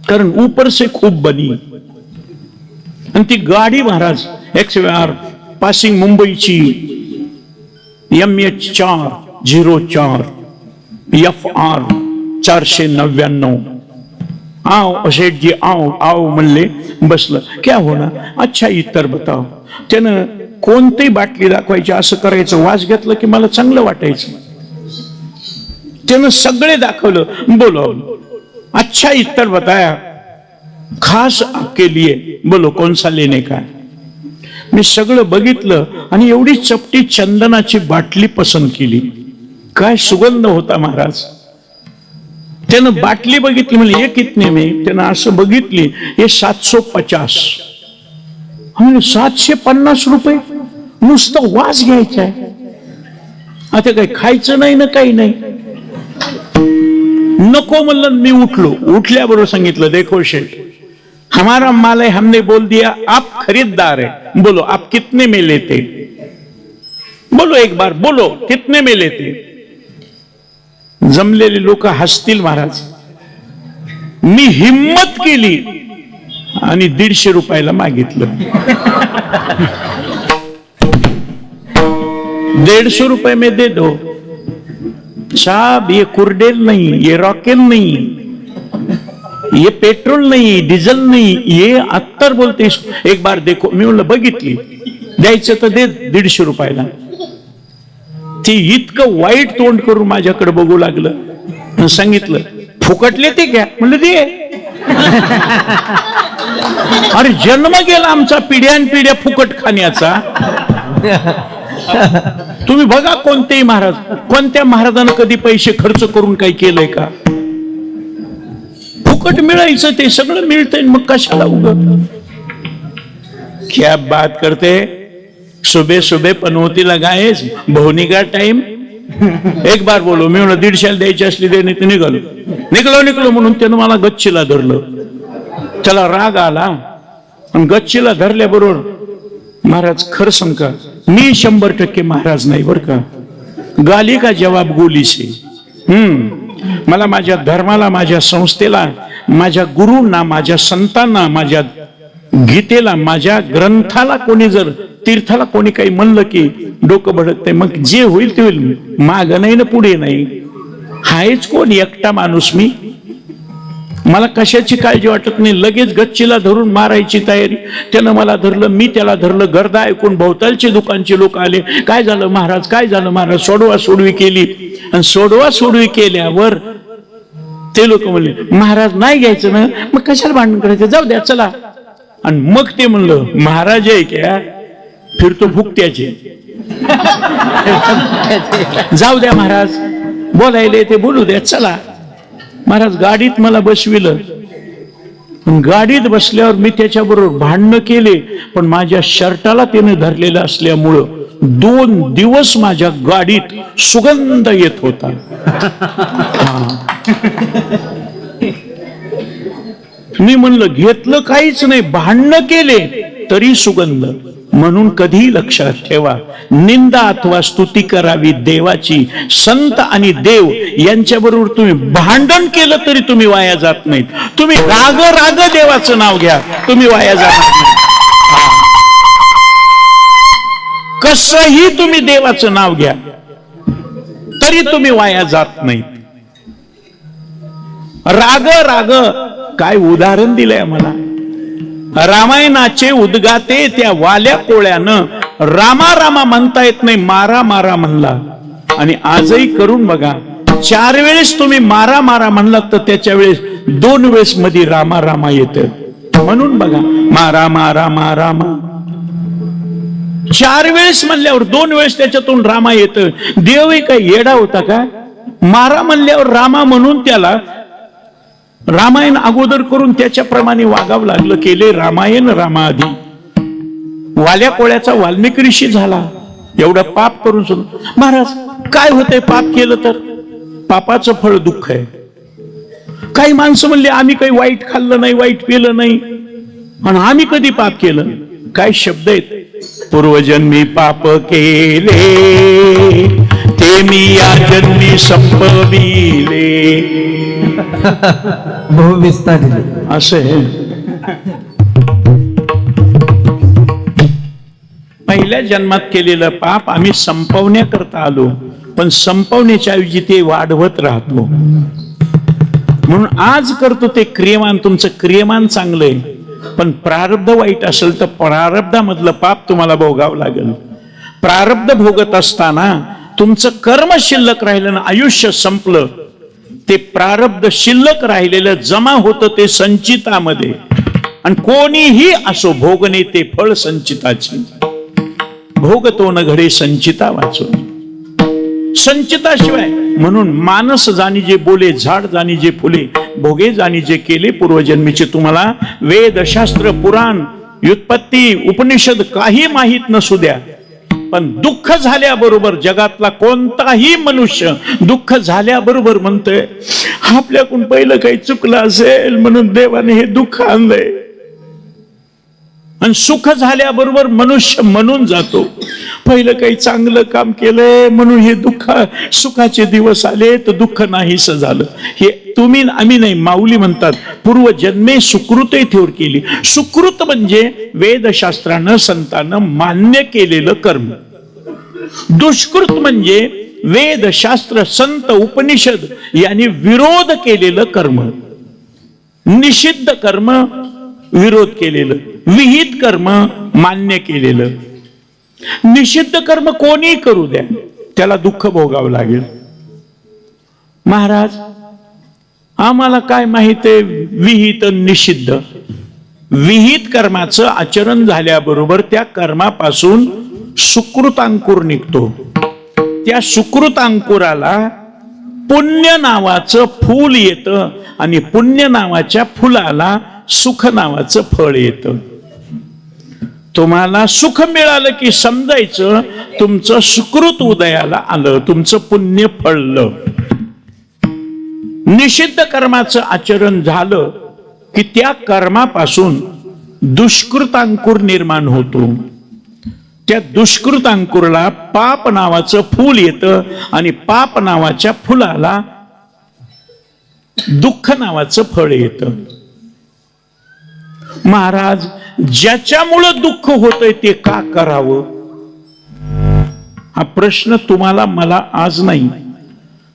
कारण ऊपर से खूप बनी. आणि ती गाडी महाराज XVR पासिंग मुंबईची MH404 FR 499. आओ शेठ जी, आओ आओ म्हणले, बसलं. क्या होणार? अच्छा इतर बताओ. त्यानं कोणतीही बाटली दाखवायची, असं करायचं, वास घेतलं की मला चांगलं वाटायचं. त्यानं सगळे दाखवलं, बोलो अच्छा इतर बताया, खास आपके लिए, बोलो कौन सा लेने का. मी सगळं बघितलं आणि एवढी चपटी चंदनाची बाटली पसंत केली. काय सुगंध होता महाराज. त्यानं बाटली बघितली, म्हणजे हे कितने में, त्यानं असं बघितली, हे 750. 750 रुपये नुसतं वास घ्यायचा आहे. आता काही खायचं नाही ना, काही नाही. नको म्हणलं. मी उठलो. उठल्याबरोबर सांगितलं, देखो शेठ, हमारा माल है, हमने बोल दिया, आप खरीददार है, बोलो आप कितने में लेते, बोलो एक बार, बोलो कितने में लेते. जमलेले लोक हसतील महाराज. मी हिम्मत केली आणि 150 रुपयाला मागितलं. ₹150 में दे दो साहब, ये कुर्डेल नहीं, ये रॉकेल नहीं, ये पेट्रोल नहीं, डीजल नहीं, ये अत्तर बोलते इसको। एक बार देखो, मी म्हणलं बघितली, द्यायचं तर दे ₹150. ती इतकं वाईट तोंड करून माझ्याकडे बघू लागलं. सांगितलं फुकटले ते घ्या, म्हणलं दे. अरे जन्म गेला आमचा पिढ्यानपिढ्या फुकट खाण्याचा. तुम्ही बघा कोणतेही महाराज, कोणत्या महाराजानं कधी पैसे खर्च करून काही केलंय का? फुकट मिळायचं ते सगळं मिळतंय, मग कशाला उगत? क्या बात करते. सुबह सुबह पनवती लगाएस, भवनी का टाइम. एक बार बोलो, मी म्हणलं 150 द्यायची असली दे, नाही तर निघलो म्हणून त्यानं मला गच्चीला धरलं. त्याला राग आला आणि गच्चीला धरल्याबरोबर महाराज खरं सांग का, मी 100% महाराज नाही बर का. गाली का जवाब गोली से. मला माझ्या धर्माला, माझ्या संस्थेला, माझ्या गुरूंना, माझ्या संतांना, माझ्या गीतेला, माझ्या ग्रंथाला कोणी जर तीर्थाला कोणी काही म्हणलं की डोकं भडकते. मग जे होईल ते होईल, माग नाही ना पुढे नाही. हायच कोण, एकटा माणूस मी. मला कशाची काळजी वाटत नाही. लगेच गच्चीला धरून मारायची तयारी. त्यानं मला धरलं, मी त्याला धरलं. गर्दा ऐकून भोवतालचे दुकानचे लोक आले. काय झालं महाराज, काय झालं महाराज? सोडवा सोडवी केली. आणि सोडवा सोडवी केल्यावर ते लोक म्हणले महाराज नाही घ्यायचं ना, मग कशाला भांडण करायचं, जाऊ द्या चला. आणि मग ते म्हणलं महाराज आहे क्या, फिर तो भुकट्याचे. जाऊ द्या महाराज, बोलायले ते बोलू द्या चला. महाराज गाडीत मला बसविलं. गाडीत बसल्यावर मी त्याच्याबरोबर भांडणं केले, पण माझ्या शर्टाला त्याने धरलेलं असल्यामुळं 2 दिवस माझ्या गाडीत सुगंध येत होता. मी म्हणलं घेतलं काहीच नाही, भांडणं केले तरी सुगंध. म्हणून कधी लक्षात ठेवा, निंदा अथवा स्तुती करावी देवाची. संत आणि देव यांच्याबरोबर तुम्ही भांडण केलं तरी तुम्ही वाया जात नाहीत. तुम्ही राग राग देवाचं नाव घ्या, तुम्ही वाया जाणार नाही. कसंही तुम्ही देवाचं नाव घ्या तरी तुम्ही वाया जात नाहीत. राग राग काय उदाहरण दिलंय मला. रामायणाचे उद्गाते त्या वाल्या कोळ्यानं रामा रामा म्हणता येत नाही, मारा मारा म्हणला. आणि आजही करून बघा, 4 वेळेस तुम्ही मारा मारा म्हणलात तर त्याच्या वेळेस 2 वेळेस मध्ये रामा रामा येतं. म्हणून बघा, मारा मारा मारा मा 4 वेळेस म्हणल्यावर 2 वेळेस त्याच्यातून रामा येतं. देवही काही येडा होता का? मारा म्हणल्यावर रामा म्हणून त्याला रामायण अगोदर करून त्याच्याप्रमाणे वागावं लागलं. केले रामायण रामाआधी. वाल्या कोळ्याचा वाल्मिकी ऋषी झाला. एवढं पाप करून सुद्धा. महाराज काय होतंय पाप केलं तर? पापाचं फळ दुःख आहे. काही माणसं म्हणले आम्ही काही वाईट खाल्लं नाही, वाईट पिलं नाही, आणि आम्ही कधी पाप केलं? काय शब्द आहेत, पूर्वजन्मी पाप केले ते मी या जन्मी संपविले. बहुविस्तार असं आहे. पहिल्या जन्मात केलेलं पाप आम्ही संपवण्याकरता आलो, पण संपवण्याच्या ऐवजी ते वाढवत राहतो. म्हणून आज करतो ते क्रियमान. तुमचं क्रियमान चांगलंय, पण प्रारब्ध वाईट असेल तर प्रारब्धामधलं पाप तुम्हाला भोगावं लागेल. प्रारब्ध भोगत असताना तुमचं कर्म शिल्लक राहिलं ना, आयुष्य संपलं, ते प्रारब्ध शिल्लक राहिलेलं जमा होतं ते संचितामध्ये. आणि कोणीही असो भोगणे ते फळ संचिताची. भोगतो न घडे संचिता वाचून. संचिताशिवाय. म्हणून मानस जाणी जे बोले, झाड जाणी जे फुले, भोगे जाणी जे केले पूर्वजन्मीचे. तुम्हाला वेद शास्त्र पुराण व्युत्पत्ती उपनिषद काही माहित नसू द्या, पण दुःख झाल्याबरोबर जगातला कोणताही मनुष्य दुःख झाल्याबरोबर म्हणतोय आपल्याकडून पहिलं काही चुकलं असेल म्हणून देवाने हे दुःख आणलंय. आणि सुख झाल्याबरोबर मनुष्य म्हणून जातो पहिलं काही चांगलं काम केलंय म्हणून हे दुःख, सुखाचे दिवस आले तर दुःख नाहीस झालं. हे तुम्ही आम्ही नाही, माऊली म्हणतात पूर्वजन्मे सुकृते थोर केली. सुकृत म्हणजे वेदशास्त्रानं संतानं मान्य केलेलं कर्म. दुष्कृत म्हणजे वेद शास्त्र संत उपनिषद यांनी विरोध केलेलं कर्म, निषिद्ध कर्म विरोध केलेलं, विहित कर्म मान्य केलेलं. निषिद्ध कर्म कोणी करू द्या, त्याला दुःख भोगावं लागेल. महाराज आम्हाला काय माहित आहे विहित निषिद्ध? विहित कर्माचं आचरण झाल्याबरोबर त्या कर्मापासून सुकृत अंकुर निघतो. त्या सुकृत अंकुराला पुण्य नावाचं फूल येतं आणि पुण्य नावाच्या फुलाला सुख नावाचं फळ येतं. तुम्हाला सुख मिळालं की समजायचं तुमचं सुकृत उदयाला आलं, तुमचं पुण्य फळलं. निषिद्ध कर्माचं आचरण झालं की त्या कर्मापासून दुष्कृत अंकुर निर्माण होतो. त्या दुष्कृत अंकुरला पाप नावाचं फूल येतं आणि पाप नावाच्या फुलाला दुःख नावाचं फळ येतं. महाराज ज्याच्यामुळं दुःख होतंय ते का करावं, हा प्रश्न तुम्हाला मला आज नाही.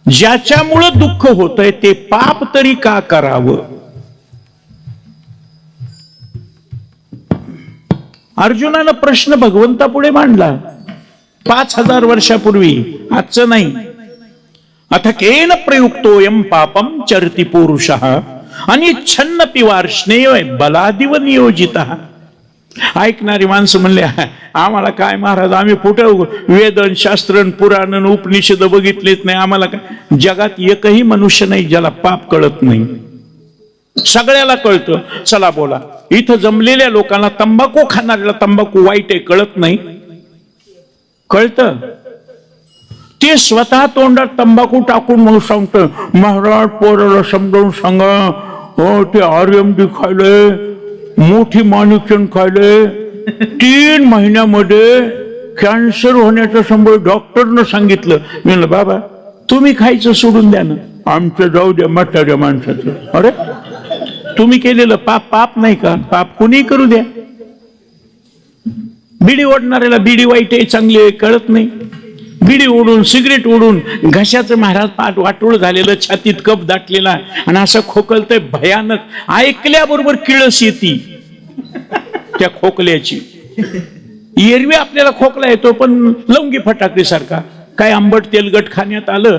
ज्याच्यामुळं दुःख होतंय ते पाप तरी का करावं? अर्जुनानं प्रश्न भगवंतापुढे मांडला 5000 वर्षापूर्वी, आजचं नाही. अथ केन प्रयुक्तोयम पापम चरति पुरुषः अनिच्छन्न पिवार्ष्णेय बलादिव नियोजितः. ऐकणारी माणसं म्हणले आम्हाला काय महाराज, आम्ही कुठं वेदन शास्त्रन पुराण उपनिषद बघितलेच नाही, आम्हाला काय. जगात एकही मनुष्य नाही ज्याला पाप कळत नाही. सगळ्याला कळतं. चला बोला, इथं जमलेल्या लोकांना तंबाखू खाणाऱ्याला तंबाखू वाईट आहे कळत नाही? कळतं. ते स्वतः तोंडात तंबाखू टाकून मग सांगतं महाराज पोराला समजावून सांगा, हो ते RMD खायलंय, मोठी माणिकचंद खायलंय, 3 महिन्यामध्ये कॅन्सर होण्याचं संभव डॉक्टरनं सांगितलं. मी म्हणलं बाबा तुम्ही खायचं सोडून द्या ना, आमचं जाऊ द्या म्हाताऱ्या माणसाचं. अरे तुम्ही केलेलं पाप पाप नाही का? पाप कुणी करू द्या. बिडी ओढणाऱ्याला बिडी वाईट आहे चांगली आहे कळत नाही. बिडी ओढून सिगरेट ओढून घशाचं महाराज पाठ वाटोळ झालेलं, छातीत कप दाटलेला आणि असं खोकलतंय भयानक. ऐकल्याबरोबर किळस येते त्या खोकल्याची. एरवी आपल्याला खोकला येतो पण लवंगी फटाकडी सारखा. काय आंबट तेलगट खाण्यात आलं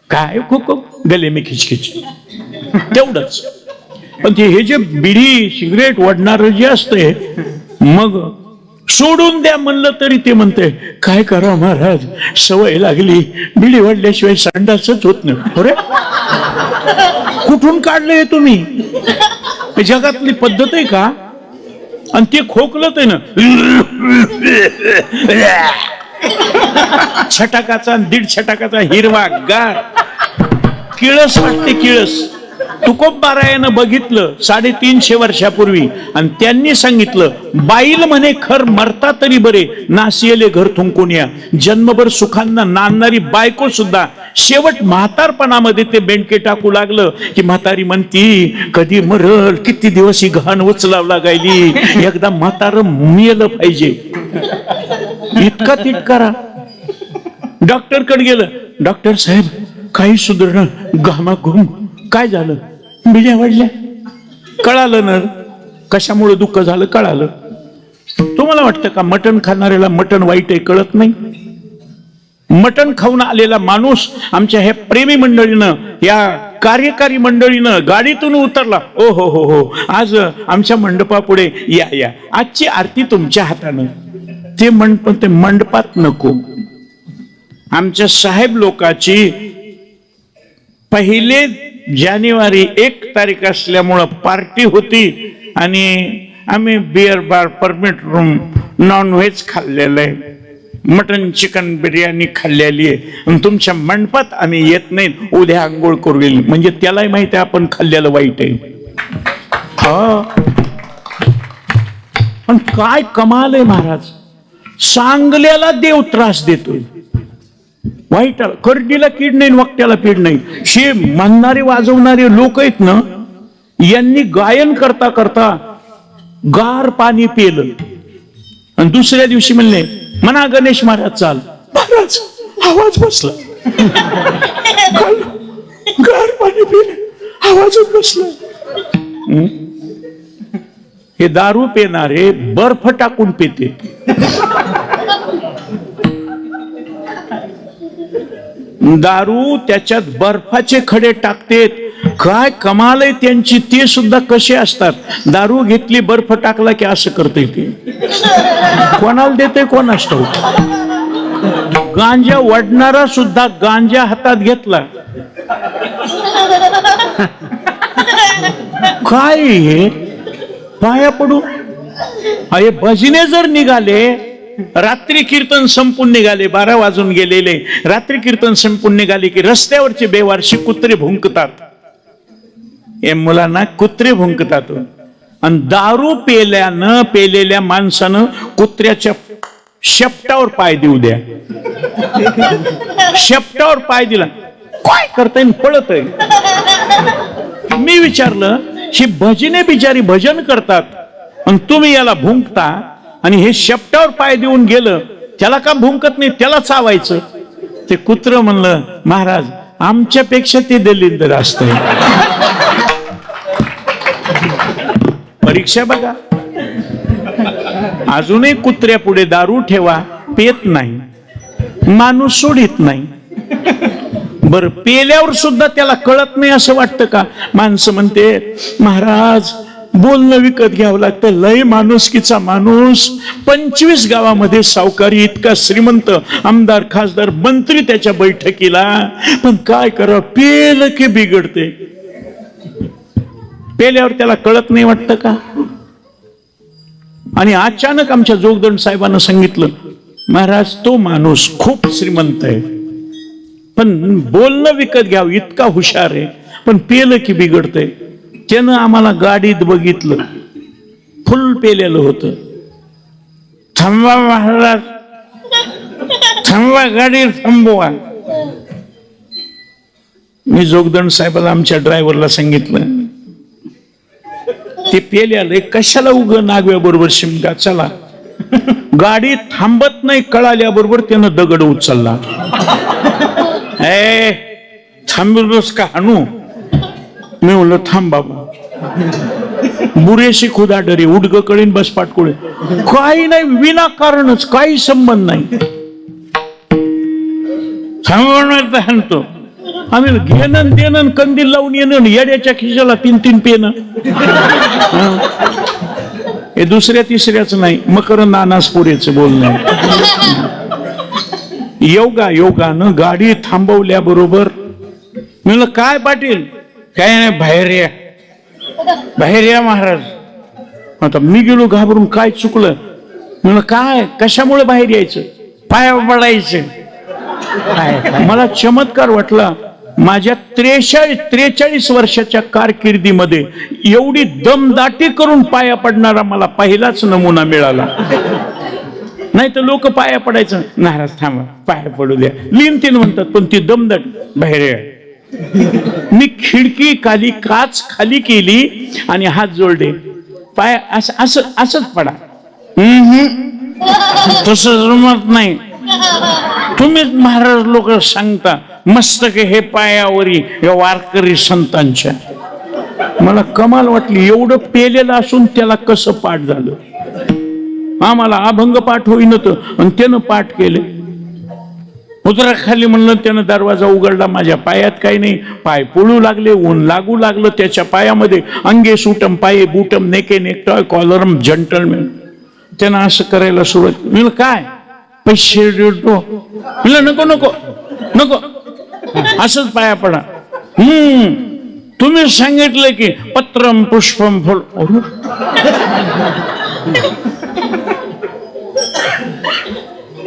काय खोक गले मी खिचखिच तेवढंच. पण ते हे जे बिडी सिगरेट ओढणार जे असते मग सोडून द्या म्हणलं तरी ते म्हणते काय करा महाराज सवय लागली, बिडी वाढल्याशिवाय संडासच होत नाही. अरे कुठून काढले तुम्ही? जगातली पद्धत आहे का? आणि ते खोकलं ते ना छटाकाचा 1.5 छटाकाचा हिरवा गार किळस वाटते किळस. तुकोबारायानं बघितलं 350 वर्षापूर्वी आणि त्यांनी सांगितलं बाईल म्हणे खर मरता तरी बरे नासियले घर थुंकुनिया. जन्मभर सुखांना नांदणारी बायको सुद्धा शेवट म्हातारपणामध्ये ते बेंडके टाकू लागलं की म्हातारी म्हणती कधी मरल, किती दिवस ही घाण उचलाव लागायली, एकदा म्हातार मेलं पाहिजे. इतका तिटकारा. डॉक्टर कडे गेलं, डॉक्टर साहेब काही सुधारणा, घामाघूम. काय झालं? बिड्या वाढल्या. कळालं ना कशामुळे दुःख झालं, कळालं. तुम्हाला वाटतं का मटण खाणाऱ्याला मटण वाईट आहे कळत नाही? मटण खाऊन आलेला माणूस आमच्या ह्या प्रेमी मंडळीनं, या कार्यकारी मंडळीनं गाडीतून उतरला, ओ हो हो हो आज आमच्या मंडपापुढे या या, आजची आरती तुमच्या हातानं. ते मंडप ते मंडपात नको. आमच्या साहेब लोकांची 1 जानेवारी 1 तारीख असल्यामुळं पार्टी होती आणि आम्ही beer bar, permit room, non veg खाल्लेलं आहे, मटन चिकन बिर्याणी खाल्लेली आहे. आणि तुमच्या मंडपात आम्ही येत नाही, उद्या आंघोळ करू येईल. म्हणजे त्यालाही माहिती आहे आपण खाल्लेलं वाईट आहे. हा पण काय कमाल आहे महाराज, चांगल्याला देव त्रास देतोय, वाईट करडीला कीड नाही, वक्त्याला पीड नाही. शे म्हणणारे वाजवणारे लोक आहेत ना, यांनी गायन करता करता गार पाणी पिलं आणि दुसऱ्या दिवशी म्हणले म्हणा गणेश महाराज चाल. महाराज आवाज बसला. गार पाणी पिले आवाजच बसला. हे दारू पिणारे बर्फ टाकून पिते. दारू त्याच्यात बर्फाचे खडे टाकतेत. काय कमाल आहे त्यांची. ते सुद्धा कसे असतात. दारू घेतली बर्फ टाकला की असं करते ते. कोणाला देते कोणास ठाऊक. गांजा वडणारा सुद्धा गांजा हातात घेतला. काय हे पाया पडू. अरे भजने जर निघाले, रात्री कीर्तन संपून निघाले, 12 वाजून गेलेले रात्री कीर्तन संपून निघाले की रस्त्यावरचे बेवारशी कुत्रे भुंकतात. हे मुलांना कुत्रे भुंकतात. आणि दारू पेलेल्या माणसानं कुत्र्याच्या शेपटावर पाय देऊ द्या. शेपटावर पाय दिला काय करताय पळत आहे. मी विचारलं ही भजने बिचारी भजन करतात आणि तुम्ही याला भुंकता आणि हे शेपटावर पाय देऊन गेलं त्याला का भुंकत नाही, त्याला चावायचं. ते कुत्र म्हणलं महाराज आमच्यापेक्षा ते दलिंदर असतंय. परीक्षा बघा. अजूनही कुत्र्या पुढे दारू ठेवा, पेत नाही, माणूस सोडित नाही. बर पेल्यावर सुद्धा त्याला कळत नाही असं वाटतं का. माणसं म्हणते महाराज बोलणं विकत घ्यावं लागतं. लय माणुसकीचा माणूस. 25 गावामध्ये सावकारी इतका श्रीमंत, आमदार खासदार मंत्री त्याच्या बैठकीला. पण काय करावं पेलं की बिघडते. पेल्यावर त्याला कळत नाही वाटतं का. आणि अचानक आमच्या जोगदंड साहेबांना सांगितलं महाराज तो माणूस खूप श्रीमंत आहे पण बोलणं विकत घ्यावं इतका हुशार आहे पण पेलं की बिघडतंय. त्यानं आम्हाला गाडीत बघितलं, फुल पेलेलं होतं. थांबवा महाराज, थांबवा, गाडी थांबवा. मी जोगदंड साहेबाला आमच्या ड्रायव्हरला सांगितलं ते पेल्याला कशाला उग नागव्या बरोबर शिमगा. चला. गाडी थांबत नाही कळाल्याबरोबर त्यानं दगड उचलला. थांबलोस का हाणू. मी म्हणलं थांब बाबा. बुरेशी खुदा डरे उडग कळीन बस पाटकुळे. काही नाही विनाकारणच काही संबंध नाही. थांबवणार हाणतो. आम्ही घेणं देणं कंदील लावून येणं येड्याच्या खिशाला 3-3 पेन. हे दुसऱ्या तिसऱ्याच नाही मकरंद अनासपुरेचं बोलणं. योगानं गाडी थांबवल्याबरोबर म्हणलं काय पाटील. काय नाही बाहेर या महाराज. आता मी गेलो घाबरून काय चुकलं. म्हणलं काय कशामुळे बाहेर यायचं. पाया पडायचं. मला चमत्कार वाटला. माझ्या 43 वर्षाच्या कारकिर्दीमध्ये एवढी दमदाटी करून पाया पडणारा मला पहिलाच नमुना मिळाला. नाही तर लोक पाया पडायचं महाराज थांबा पाया पडू द्या लीन म्हणतात पण ती दमदाट बाहेर. मी खिडकी खाली काच खाली केली आणि हात जोडले. पाय असंच पडा. तसं जमत नाही. तुम्हीच महाराज लोक सांगता मस्तक हे पायावरी या वारकरी संतांच्या. मला कमाल वाटली एवढं पेलेलं असून त्याला कसं पाठ झालं. आम्हाला अभंग पाठ होईनत आणि त्यानं पाठ केले. उतराखाली म्हणलं त्यानं दरवाजा उघडला. माझ्या पायात काही नाही. पाय पळू लागले, ऊन लागू लागलं त्याच्या पायामध्ये. अंगे सुटम पाये बुटम नेके नेकटॉय कॉलरम जंटलमॅन. त्यानं असं करायला सुरुवात. म्हणलं काय पैसे देतो. म्हणलं नको नको नको असंच पाया पडा. तुम्ही सांगितलं की पत्रम पुष्पम फुल.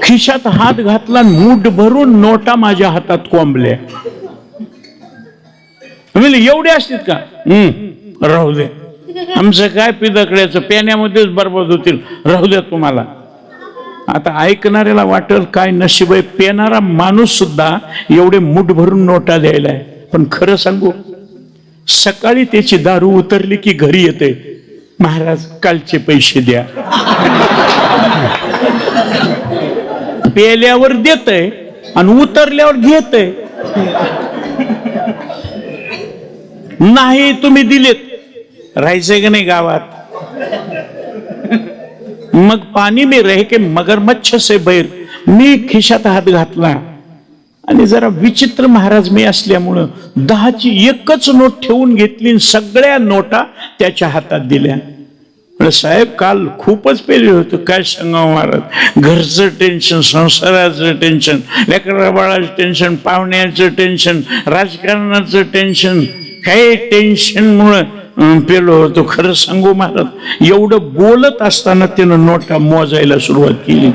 खिशात हात घातला मूठ भरून नोटा माझ्या हातात कोंबल्या. म्हणजे एवढे असतील का. राहू दे आमचं काय पिदकड्याचं पेण्यामध्येच बरबाद होतील. राहू द्या तुम्हाला. आता ऐकणाऱ्याला वाटेल काय नशीब आहे. पेणारा माणूस सुद्धा एवढे मूठ भरून नोटा द्यायला आहे. पण खरं सांगू सकाळी त्याची दारू उतरली की घरी येते महाराज कालचे पैसे द्या. पेल्यावर देतय आणि उतरल्यावर घेतय. नाही तुम्ही दिलेत, राहायचंय का नाही गावात? मग पाणी में रह के मगरमच्छ से बैर. मी खिशात हात घातला आणि जरा विचित्र महाराज मी असल्यामुळं 10ची एकच नोट ठेवून घेतली आणि सगळ्या नोटा त्याच्या हातात दिल्या. म्हणलं साहेब काल खूपच पेले होतं, काय सांगावं महाराज, घरचं टेन्शन, संसाराचं टेन्शन, लेकरा बाळाचं टेन्शन, पाहुण्याचं टेन्शन, राजकारणाचं टेन्शन, काही टेन्शनमुळं पेलो होतो. खरं सांगू महाराज, एवढं बोलत असताना त्यानं नोटा मोजायला सुरुवात केली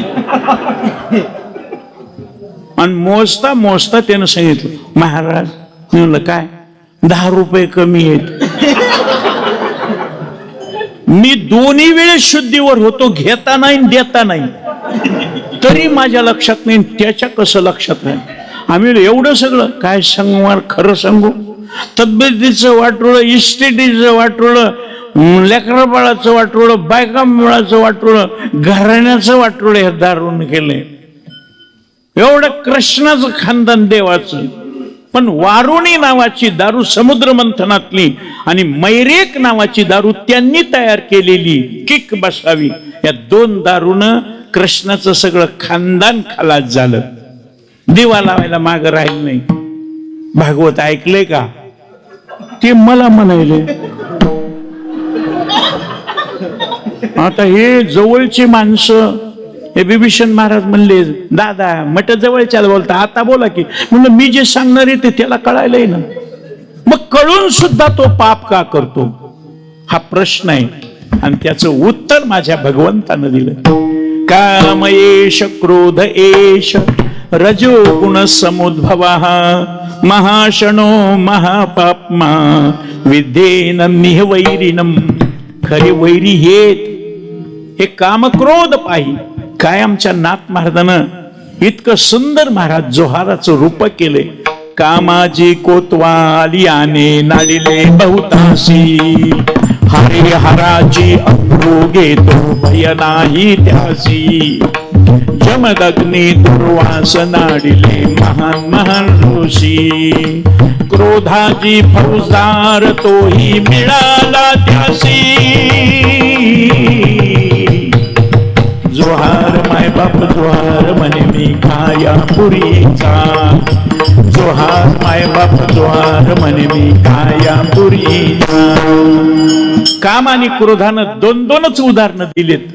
आणि मोजता मोजता त्यानं सांगितलं महाराज. मी म्हणलं काय? 10 रुपये कमी आहेत. मी दोन्ही वेळेस शुद्धीवर होतो, घेता नाही देता नाही, तरी माझ्या लक्षात नाही, त्याच्या कसं लक्षात नाही. आम्ही एवढं सगळं काय सांगू, खरं सांगू, तब्येतीचं वाटोळं, इस्टेटीचं वाटोळं, लेकरा बाळाचं वाटोळं, बायका मुळाचं वाटोळं, घराण्याचं वाटोळं हे दारून केलंय. एवढं कृष्णाचं खानदान देवाचं. पण वारुणी नावाची दारू समुद्र मंथनातली आणि मैरेक नावाची दारू त्यांनी तयार केलेली किक बसावी, या 2 दारूनं कृष्णाचं सगळं खानदान खलास झालं. दिवा लावायला माग राहील नाही. भागवत ऐकलंय का? ते मला म्हणायले. आता हे जवळची माणसं, हे बिभीषण महाराज म्हणले दादा मट जवळच्या बोलता, आता बोला की. म्हणलं मी जे सांगणार आहे ते त्याला कळायलंय ना, मग कळून सुद्धा तो पाप का करतो, हा प्रश्न आहे. आणि त्याचं उत्तर माझ्या भगवंतानं दिलं. काम एष क्रोध एष रजोगुण समुद्भवा महाशनो महापाप्मा विद्येन निह वैरिणम. खरे वैरी हे काम क्रोध पाही. काय आमच्या नाथ महाराजानं इतकं सुंदर महाराज जोहाराचं रूप केले. कामाजी कोतवाली आने नाडिले बहुतासी, हरे हराची अप्रू घेतो भय नाही त्यासी. जमदग्नी दुर्वास नाडिले महान महान ऋषी, क्रोधाची फौजदार तोही मिळाला त्यासी. जोहार माय बाप जोहार म्हणे मी काया पुरीचा, जोहार माय बाप जोहार म्हणे मी काया पुरीचा. काम आणि क्रोधानं 2-2च उदाहरणं दिलेत.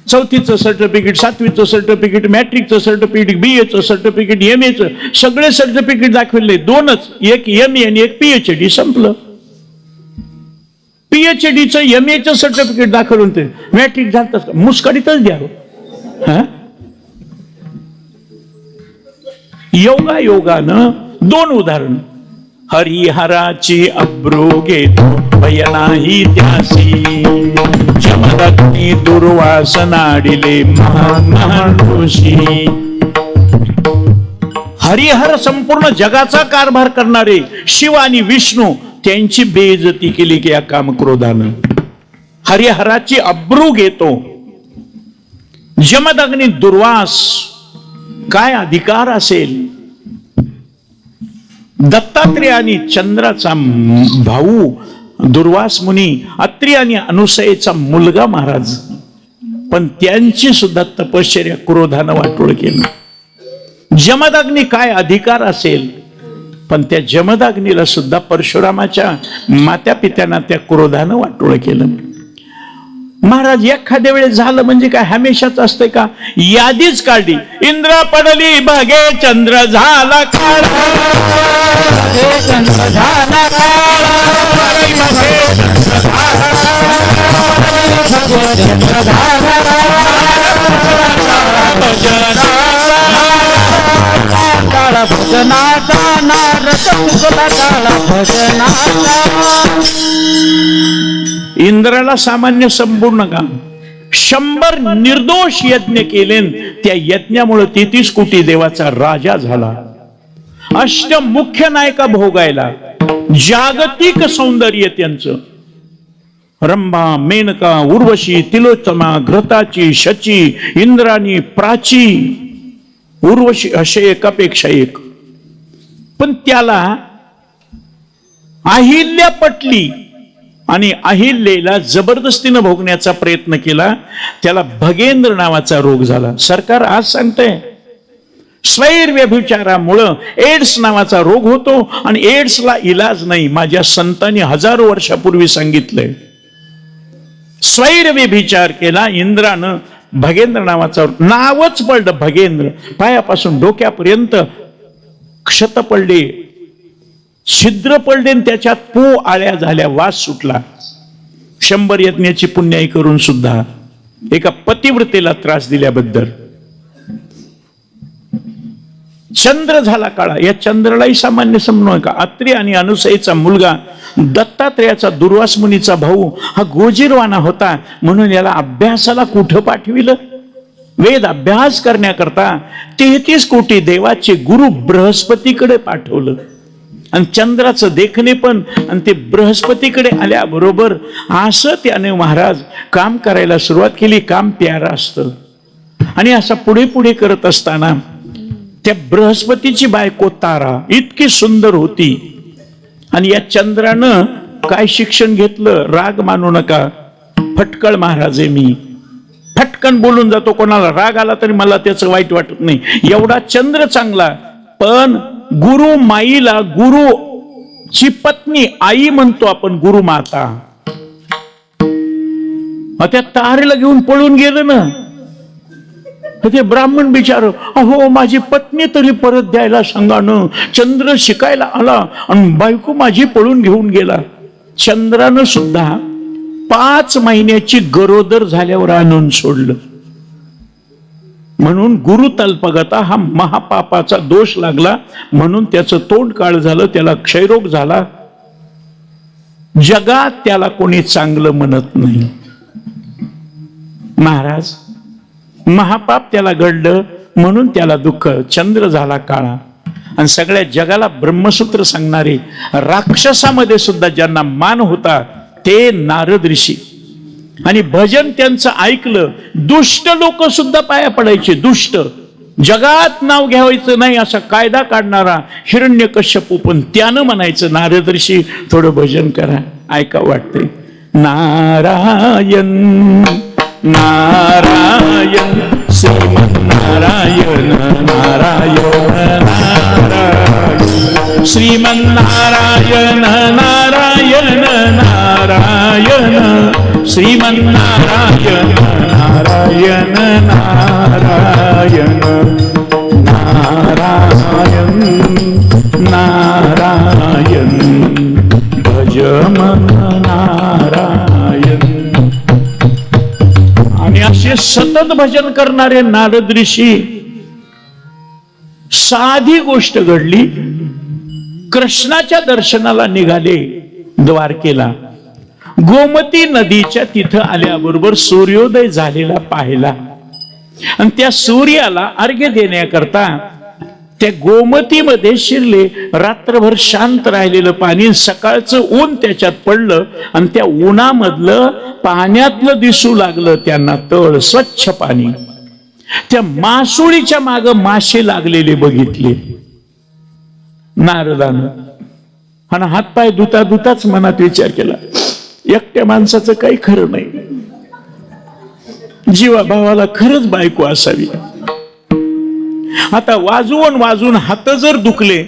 4थीचं सर्टिफिकेट, 7वीचं सर्टिफिकेट, मॅट्रिकचं सर्टिफिकेट, BA चं सर्टिफिकेट, MA चं, सगळे सर्टिफिकेट दाखवले 2च, एक MA आणि एक PhD. संपलं. PhDचं MA चं सर्टिफिकेट दाखवून ते मॅट्रिक झालं मुस्कडीतच द्यावं. योगानं 2 उदाहरण. हरिहराची अब्रू घेतो भय नाही त्यासी, जमदग्नी दुर्वास नाडिले महान महान ऋषी. हरिहर संपूर्ण जगाचा कारभार करणारे शिव आणि विष्णू, त्यांची बेइज्जती केली की या कामक्रोधानं. हरिहराची अब्रू घेतो. जमदग्नी दुर्वास, काय अधिकार असेल. दत्तात्रेय आणि चंद्राचा भाऊ दुर्वास मुनी, अत्रि आणि अनुसयेचा मुलगा महाराज, पण त्यांची सुद्धा तपश्चर्या क्रोधानं वाटोळ केलं. जमदग्नी काय अधिकार असेल, पण त्या जमदग्नीला सुद्धा परशुरामाच्या मात्या पित्यांना त्या क्रोधानं वाटोळ केलं. महाराज एखाद्या वेळेस झालं म्हणजे काय हमेशाच असते का? यादीच काढली. इंद्र पडली बघे चंद्र झाला काळा, चंद्र झाला भजनाचा नारद तुझला काळा भजनाचा. इंद्राला सामान्य संपूर्ण काम 100 निर्दोष यज्ञ केले. त्या यज्ञामुळे 33 कोटी देवाचा राजा झाला. अष्टमुख्य नायका भोगायला. जागतिक सौंदर्य त्यांचं. रंभा, मेनका, उर्वशी, तिलोत्तमा, घृताची, शची, इंद्राणी, प्राची, उर्वशी असे एकापेक्षा एक. पण त्याला अहिल्या पटली आणि अहिल्याला जबरदस्तीनं भोगण्याचा प्रयत्न केला. त्याला भगेंद्र नावाचा रोग झाला. सरकार आज सांगतंय स्वैर व्यभिचारामुळं एड्स नावाचा रोग होतो आणि एड्सला इलाज नाही. माझ्या संतांनी हजारो वर्षापूर्वी सांगितलंय. स्वैर व्यभिचार केला इंद्रानं, भगेंद्र नावाचा नावच पडलं भगेंद्र. पायापासून डोक्यापर्यंत क्षत पडले, छिद्र पडले, त्याच्यात पो आळ्या झाल्या, वास सुटला. 100 यज्ञाची पुण्याई करून सुद्धा एका पतिव्रतेला त्रास दिल्याबद्दल. चंद्र झाला काळा. या चंद्रालाही सामान्य समजू नका. अत्रि आणि अनुसयीचा मुलगा दत्तात्रेयाचा, दुर्वास मुनीचा भाऊ हा गोजीरवाना होता, म्हणून याला अभ्यासाला कुठं पाठविलं? वेद अभ्यास करण्याकरता 33 कोटी देवाचे गुरु बृहस्पतीकडे पाठवलं. आणि चंद्राचं देखणे पण आणि ते बृहस्पतीकडे आल्याबरोबर असं त्याने महाराज काम करायला सुरुवात केली. काम प्यारा असतं. आणि असं पुढे पुढे करत असताना त्या बृहस्पतीची बायको तारा इतकी सुंदर होती. आणि या चंद्रानं काय शिक्षण घेतलं? राग मानू नका, फटकळ महाराज आहे मी, फटकन बोलून जातो. कोणाला राग आला तरी मला त्याचं वाईट वाटत नाही. एवढा चंद्र चांगला. पण गुरु माईला, गुरुची पत्नी आई म्हणतो आपण, गुरु माता, त्या तारेला घेऊन पळून गेलं ना. ते ब्राह्मण बिचार, अहो माझी पत्नी तरी परत द्यायला सांगा न. चंद्र शिकायला आला आणि बायको माझी पळून घेऊन गेला. चंद्रानं सुद्धा 5 महिन्याची गरोदर झाल्यावर आणून सोडलं. म्हणून गुरु तल्पगता हा महापापाचा दोष लागला. म्हणून त्याचं तोंड काळ झालं, त्याला क्षयरोग झाला. जगात त्याला कोणी चांगलं म्हणत नाही. महाराज महापाप त्याला घडलं म्हणून त्याला दुःख. चंद्र झाला काळा. आणि सगळ्या जगाला ब्रह्मसूत्र सांगणारे, राक्षसामध्ये सुद्धा ज्यांना मान होता ते नारद ऋषी. आणि भजन त्यांचं ऐकलं. दुष्ट लोक सुद्धा पाया पडायचे. दुष्ट, जगात नाव घ्यावायचं नाही असा कायदा काढणारा हिरण्यकश्यप, पण त्यानं म्हणायचं नारद ऋषी थोडं भजन करा, ऐका वाटतंय. नारायण नारायण श्रीमन्नारायण नारायण नारायण श्रीमन्नारायण नारायण नारायण श्रीमन्नारायण नारायण नारायण नारायण नारायण भज मन नारायण. आणि असे सतत भजन करणारे नारद ऋषी. साधी गोष्ट घडली. कृष्णाच्या दर्शनाला निघाले द्वारकेला. गोमती नदीच्या तिथं आल्याबरोबर सूर्योदय झालेला पाहिला. आणि त्या सूर्याला अर्घ्य देण्याकरता त्या गोमतीमध्ये शिरले. रात्रभर शांत राहिलेलं पाणी, सकाळचं ऊन त्याच्यात पडलं आणि त्या उन्हामधलं पाण्यातलं दिसू लागलं त्यांना तळ, स्वच्छ पाणी. त्या मासोळीच्या माग मासे लागलेले बघितले नारदानं. आणि हातपाय धुता धुताच मनात विचार केला, एकट्या माणसाचं काही खरं नाही. जीवा भावाला खरंच बायको असावी. आता वाजवून वाजून हात जर दुखले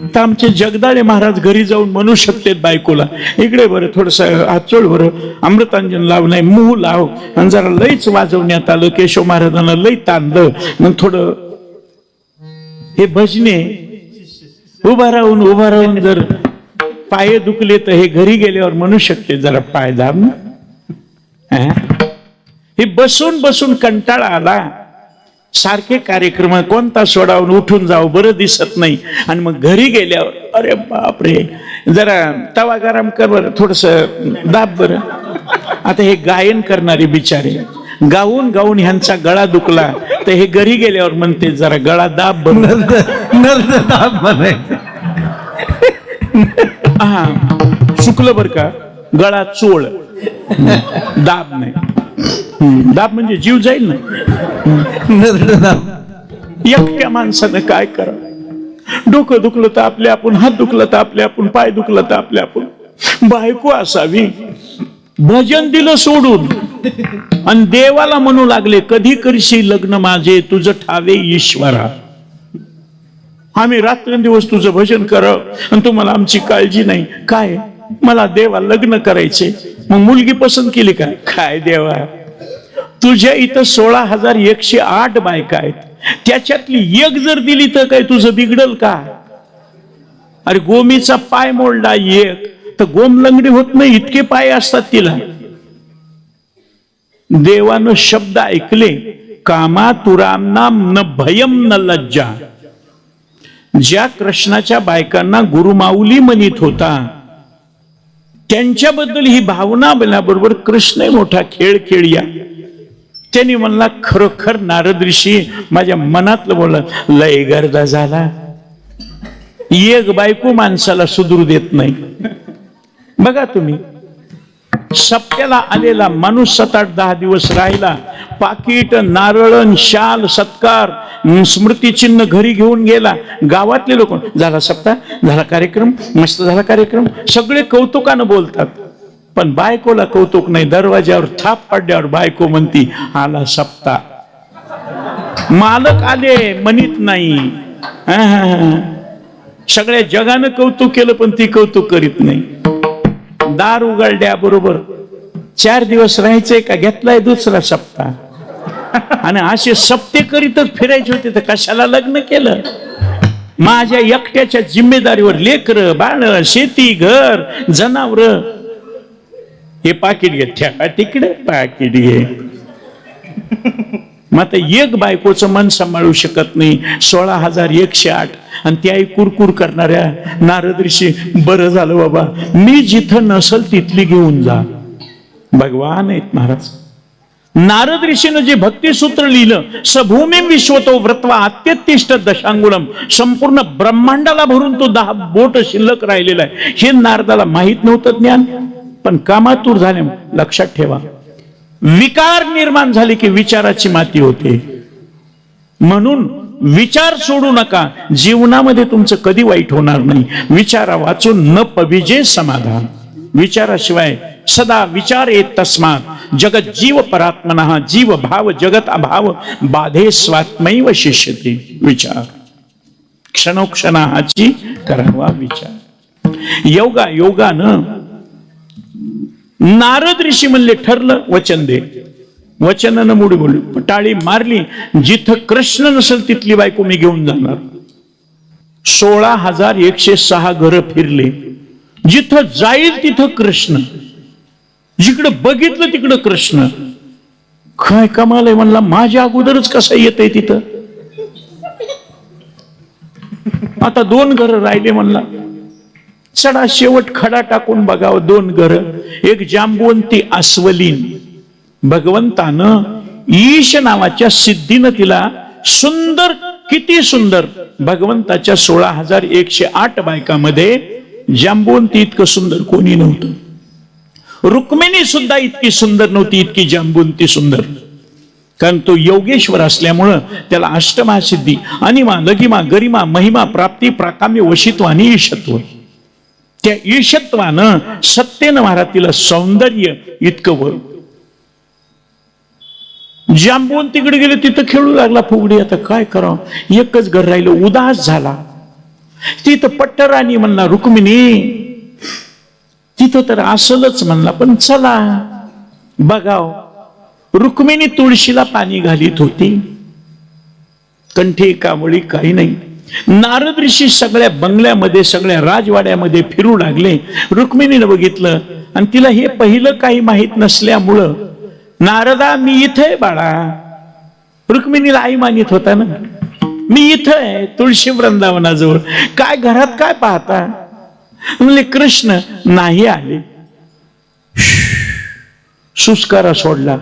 तर आमचे जगदाळे महाराज घरी जाऊन म्हणू शकतात बायकोला, इकडे बरं थोडस हातचोळ बरं, अमृतांजन लाव, नाही मूह लाव. आणि जरा लईच वाजवण्यात आलं, केशव महाराजांना लई ताणलं, मग थोडं हे भजने उभा राहून जर पाय दुखले तर हे घरी गेल्यावर म्हणू शकते जरा पाय दाब ना. हे बसून बसून कंटाळा आला. सारखे कार्यक्रम कोणता सोडावून उठून जाऊ, बरं दिसत नाही. आणि मग घरी गेल्यावर अरे बापरे, जरा तवा गरम कर बरं, थोडस दाब बरं. आता हे गायन करणारे बिचारे गाऊन गाऊन ह्यांचा गळा दुखला, तर हे घरी गेल्यावर म्हणते जरा गळा दाब बरं. दाब म्हणायचं. हा चुकलं बर का, गळा चोळ. दाब नाही. दाब म्हणजे जीव जाईल ना. नरडदाब. एकट्या माणसानं काय करावं? डोकं दुखलं तर आपले आपण, हात दुखलं तर आपले आपण, पाय दुखलं तर आपले आपण. बायको असावी. भजन दिलं सोडून आणि देवाला म्हणू लागले, कधी करशील लग्न माझे, तुझं ठावे ईश्वरा. आम्ही रात्रंदिवस तुझं भजन करावं आणि तुम्हाला आमची काळजी नाही. काय मला देवा लग्न करायचे, मग मुलगी पसंत केली काय? काय देवा, तुझ्या इथं 16,108 बायका आहेत, त्याच्यातली एक जर दिली तर काय तुझं बिघडल का? अरे गोमीचा पाय मोडला एक तर गोमलंगडी होत नाही, इतके पाय असतात तिला. देवानं शब्द ऐकले, कामा तुरामनाम न भयम न लज्जा. ज्या कृष्णाच्या बायकांना गुरुमाऊली म्हणत होता, त्यांच्याबद्दल ही भावना बनल्याबरोबर कृष्ण मोठा खेळ खेळूया. त्यांनी म्हणला, खरोखर नारद ऋषी माझ्या मनातलं बोलला, लय गर्दा झाला. एक बायको माणसाला सुधरू देत नाही. बघा तुम्ही, सप्त्याला आलेला माणूस 7-8-10 दिवस राहिला, पाकिट, नारळ, शाल, सत्कार, स्मृतिचिन्ह घरी घेऊन गेला. गावातले लोक, झाला सप्ताह, झाला कार्यक्रम, मस्त झाला कार्यक्रम, सगळे कौतुकानं बोलतात. पण बायकोला कौतुक नाही. दरवाज्यावर थाप पडल्यावर बायको म्हणती, आला सप्ताह. मालक आले म्हणत नाही. सगळ्या जगानं कौतुक केलं पण ती कौतुक करीत नाही. दार उघडल्या बरोबर 4 दिवस राहायचंय का, घेतलाय दुसरा सप्ताह. आणि असे सप्ते करीतच फिरायचे होते तर कशाला लग्न केलं? माझ्या एकट्याच्या जिम्मेदारीवर लेकर, बाळ, शेती, घर, जनावर. हे पाकिट घे, ठेका तिकडे पाकिट घे. मग आता एक बायकोचं मन सांभाळू शकत नाही, 16,108. आणि त्याही कुरकुर करणाऱ्या नारद ऋषी, बरं झालं बाबा, मी जिथं नसल तिथली घेऊन जा. भगवान आहेत महाराज. नारद ऋषीनं जे भक्तिसूत्र लिहिलं, सभूमी विश्वतो व्रत्वा अत्यतिष्ठ दशांगुलम, संपूर्ण ब्रह्मांडाला भरून तो 10 बोट शिल्लक राहिलेला आहे. हे नारदाला माहित नव्हतं ज्ञान, पण कामातूर झाले. लक्षात ठेवा, विकार निर्माण झाले की विचाराची माती होते. म्हणून विचार सोडू नका. जीवनामध्ये तुमचं कधी वाईट होणार नाही. विचारा वाचून न पविजे समाधान. विचाराशिवाय सदा विचार येत तस्मात जगत जीव परात्मनः जीव भाव जगत अभाव बाधे स्वात्मैव शिष्यते. विचार क्षणोक्षणाची करावा विचार. योगानं नारद ऋषी म्हणले, ठरलं, वचन दे. वचनानं मुडी बोलली, टाळी मारली, जिथं कृष्ण नसेल तिथली बायको मी घेऊन जाणार. 16,106 घर फिरले. जिथं जाईल तिथं कृष्ण, जिकडं बघितलं तिकडं कृष्ण. काय कमाल आहे म्हणला, माझ्या अगोदरच कसं येतंय तिथं. आता 2 घर राहिले म्हणला. चढा शेवट खडा टाकून बघावं. 2 घर, एक जांबुवंती अस्वलीन. भगवंतानं ईश नावाच्या सिद्धीनं तिला सुंदर, किती सुंदर, भगवंताच्या 16,108 बायकामध्ये जांबुवंती इतकं सुंदर कोणी नव्हतं. रुक्मिणी सुद्धा इतकी सुंदर नव्हती, इतकी जांबुवंती सुंदर. कारण तो योगेश्वर असल्यामुळं त्याला अष्टमहासिद्धी, अनिमा, लगिमा, गरिमा, महिमा, प्राप्ती, प्राकाम्य, वशित्व आणि ईशत्व. त्या ईशत्वानं सत्तेनं महाराज तिला सौंदर्य इतकं वर. जांबून तिकडे गेले, तिथं खेळू लागला फुगडी. आता काय करावं, एकच घर राहिलं, उदास झाला. तिथं पट्टराणी म्हणला, रुक्मिणी तिथं तर असलच म्हणला, पण चला बघाव. रुक्मिणी तुळशीला पाणी घालीत होती, कंठी कावळी काही नाही. नारद ऋषी सगळ्या बंगल्यामध्ये, सगळ्या राजवाड्यामध्ये फिरू लागले. रुक्मिणीनं बघितलं आणि तिला हे पहिलं काही माहित नसल्यामुळं, नारदा मी इथं आहे बाळा. रुक्मिणीला आई मानित होता ना, मी इथं आहे तुळशी वृंदावनाजवळ. काय घरात काय पाहता म्हणले, कृष्ण नाही आले. सुस्कारा सोडला.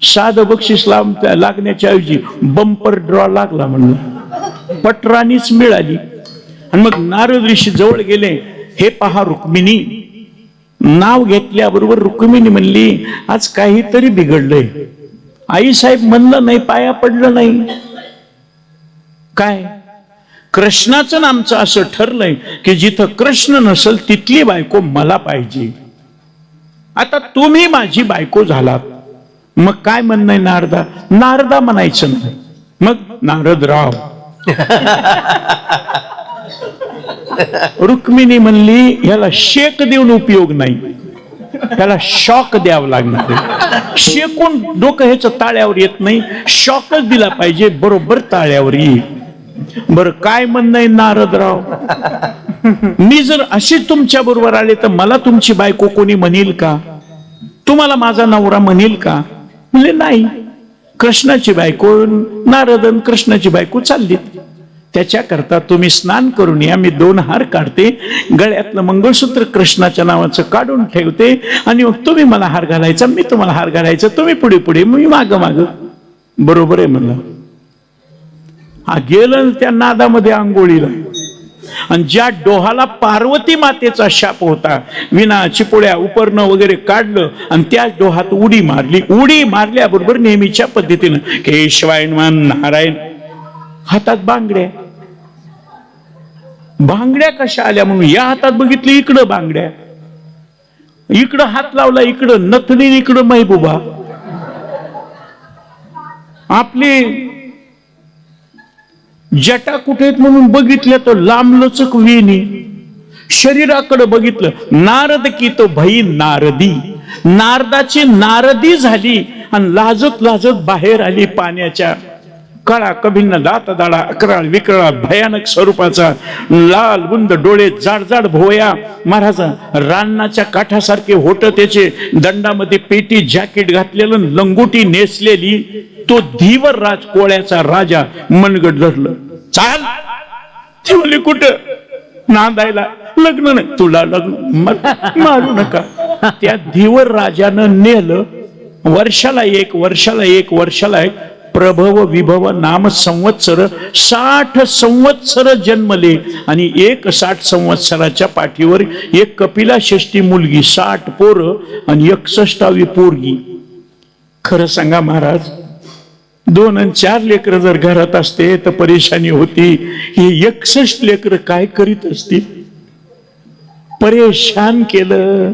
साधं बक्षीस लागण्याच्या ऐवजी बंपर ड्रॉ लागला म्हणलं, पटराणीच मिळाली. आणि मग नारद ऋषी जवळ गेले. हे पहा रुक्मिणी, नाव घेतल्याबरोबर रुक्मिणी म्हणली, आज काहीतरी बिघडलंय. आई साहेब म्हणलं नाही, पाया पडलं नाही. काय कृष्णाचं आमचं असं ठरलंय की जिथं कृष्ण नसेल तिथली बायको मला पाहिजे. आता तुम्ही माझी बायको झालात, मग काय म्हणणं आहे नारदा? नारदा म्हणायचं नाही, मग नारदराव. रुक्मिणी म्हणली, याला शेक देऊन उपयोग नाही, त्याला शॉक द्यावं लागणार आहे. शेकून डोकं ह्याचं ताळ्यावर येत नाही, शॉकच दिला पाहिजे, बरोबर ताळ्यावर येईल. बरं काय म्हणणं आहे नारदराव? मी जर अशीच तुमच्या बरोबर आले तर मला तुमची बायको कोणी म्हणेल का? तुम्हाला माझा नवरा म्हणेल का? म्हणले नाही. कृष्णाची बायको, नारदन कृष्णाची बायको चालली. त्याच्या करता तुम्ही स्नान करून या, मी 2 हार काढते, गळ्यातलं मंगळसूत्र कृष्णाच्या नावाचं काढून ठेवते, आणि मग तुम्ही मला हार घालायचा, मी तुम्हाला हार घालायचा, तुम्ही पुढे पुढे, मी माग माग. बरोबर आहे म्हणलं. हा गेलं त्या नादामध्ये आंघोळीला, आणि ज्या डोहाला पार्वती मातेचा शाप होता, विना चिपोळ्या उपरणं वगैरे काढलं आणि त्याच डोहात उडी मारली. उडी मारल्याबरोबर नेहमीच्या पद्धतीनं केशवाय नमः नारायण, हातात बांगड्या. बांगड्या कशा आल्या म्हणून या हातात बघितली, इकडं बांगड्या, इकडं हात लावला, इकडं नथनी, इकडं महबूबा. आपली जटा कुठे आहेत म्हणून बघितल्या तर लांबलचक वेणी. शरीराकडे बघितलं, नारद की तो भई नारदी, नारदाची नारदी झाली आणि लाजत लाजत बाहेर आली पाण्याच्या. काळा कभिन्न दात दाडा, अकराळ विकराळ भयानक स्वरूपाचा, लाल बुंद डोळे, जाड जाड भोया. महाराज रानाच्या काठासारखे होट त्याचे, दंडामध्ये पेटी जॅकेट घातलेलं, लंगोटी नेसलेली. तो धीवर राज, कोळ्याचा राजा, मनगट धरलं. चाल. ती म्हणली कुठं? नांदायला. लग्न नाही. तुला लग्न मारू नका. त्या धीवर राजानं नेलं. वर्षाला एक, वर्षाला एक, वर्षाला एक, प्रभव विभव नाम संवत्सर, 60 संवत्सर जन्मले. आणि 60 संवत्सराच्या पाठीवर एक कपिला षष्ठी मुलगी, 60 पोरं आणि 61वी पोरगी. खरं सांगा महाराज, 2 आणि 4 लेकरं जर घरात असते तर परेशानी होती. हे 61 लेकरं काय करीत असतील? परेशान केलं.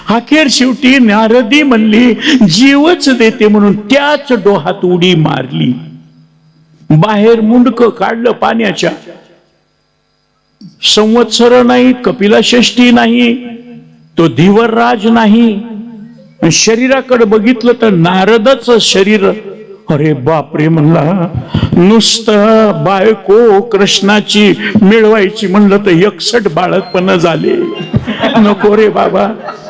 अखेर शेवटी नारदी म्हणली, जीवच देते म्हणून त्याच डोहात उडी मारली. बाहेर मुंडक काढलं पाण्याच्या. संवत्सर नाही, कपिला षष्ठी नाही, तो धीवरराज नाही. शरीराकडे बघितलं तर नारदच शरीर. अरे बापरे म्हणला, नुसतं बायको कृष्णाची मिळवायची म्हणलं तर 61 बाळकपण झाले. नको रे बाबा.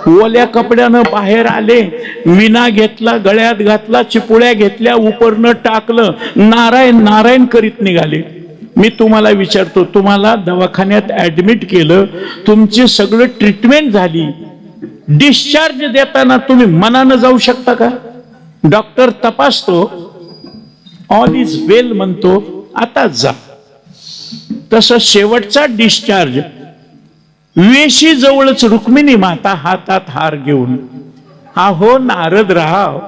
ओल्या कपड्यानं बाहेर आले, विना घेतला, गळ्यात घातला, चिपुळ्या घेतल्या, उपरनं टाकलं, नारायण नारायण करीत निघाले. मी तुम्हाला विचारतो, तुम्हाला दवाखान्यात ऍडमिट केलं, तुमची सगळं ट्रीटमेंट झाली, डिस्चार्ज देताना तुम्ही मनानं जाऊ शकता का? डॉक्टर तपासतो, ऑल इज वेल म्हणतो, आता जा. तसं शेवटचा डिस्चार्ज वेशी जवळच रुक्मिणी माता हातात हार घेऊन, अहो नारदराव,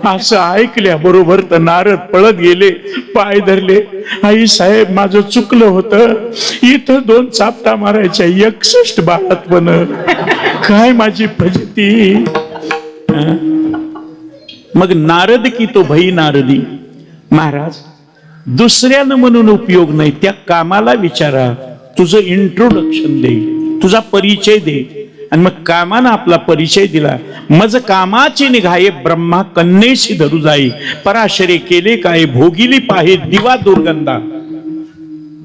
असं ऐकल्या बरोबर तर नारद पळत गेले, पाय धरले. आई साहेब माझं चुकलं होतं, इथं 2 चापटा मारायच्या, 61 बाळातपण, काय माझी फजिती. मग नारद की तो भई नारदी. महाराज दुसऱ्यानं म्हणून उपयोग नाही, त्या कामाला विचारा. तुझं इंट्रोडक्शन दे, तुझा परिचय दे. आणि मग कामानं आपला परिचय दिला. मज कामाची निघाये ब्रह्मा कन्येशी धरू जाई, पराशरे केले काय भोगिली पाहे दिवा दुर्गंधा.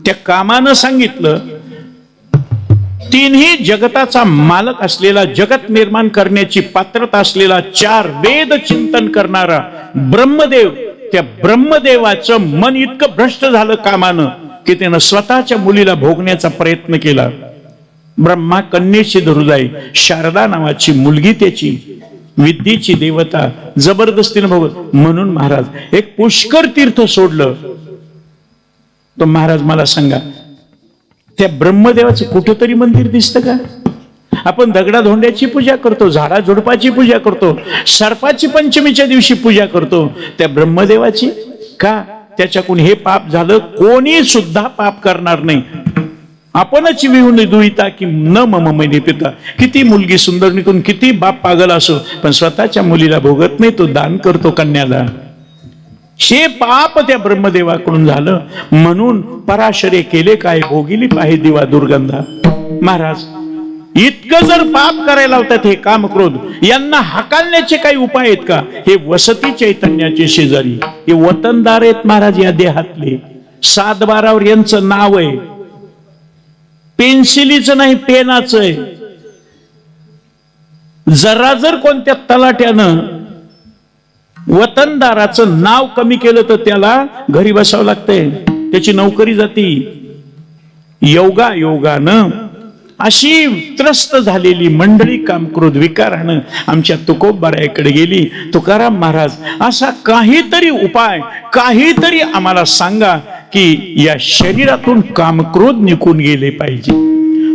त्या कामानं सांगितलं, तिन्ही जगताचा मालक असलेला, जगत निर्माण करण्याची पात्रता असलेला, 4 वेद चिंतन करणारा ब्रह्मदेव, त्या ब्रह्मदेवाचं मन इतकं भ्रष्ट झालं कामानं की त्यानं स्वतःच्या मुलीला भोगण्याचा प्रयत्न केला. ब्रह्मा कन्येशी धरू जाई, शारदा नावाची मुलगी त्याची, विद्येची देवता, जबरदस्तीने भोगत. म्हणून महाराज एक पुष्कर तीर्थ सोडलं. तो महाराज मला सांगा, त्या ब्रह्मदेवाचं कुठंतरी मंदिर दिसतं का? आपण दगडाधोंड्याची पूजा करतो, झाडा झुडपाची पूजा करतो, सर्पाची पंचमीच्या दिवशी पूजा करतो, त्या ब्रह्मदेवाची का? त्याच्याकडून हे पाप झालं, कोणी सुद्धा पाप करणार नाही. आपणच विहून दुईता की न मम मैने पिता. किती मुलगी सुंदर निघून, किती बाप पागल असो, पण स्वतःच्या मुलीला भोगत नाही, तो दान करतो कन्याला. हे पाप त्या ब्रह्मदेवाकडून झालं. म्हणून पराशरे केले काय, भोगिली पाहे दिवा दुर्गंधा. महाराज इतकं जर पाप करायला लावतात हे काम क्रोध, यांना हाकालण्याचे काही उपाय आहेत का? हे वसती चैतन्याचे शेजारी, हे वतनदार आहेत महाराज या देहातले. 7-12 यांचं नाव आहे, पेन्सिलीचं नाही पेनाचं आहे. जरा जर कोणत्या तलाट्यानं वतनदाराचं नाव कमी केलं तर त्याला घरी बसावं लागतंय, त्याची नोकरी जाती. योगानं अशी त्रस्त झालेली मंडळी कामक्रोध विकारानं आमच्या तुकोबारायाकडे गेली. तुकाराम महाराज असा काहीतरी उपाय, काहीतरी आम्हाला सांगा की या शरीरातून कामक्रोध निघून गेले पाहिजे.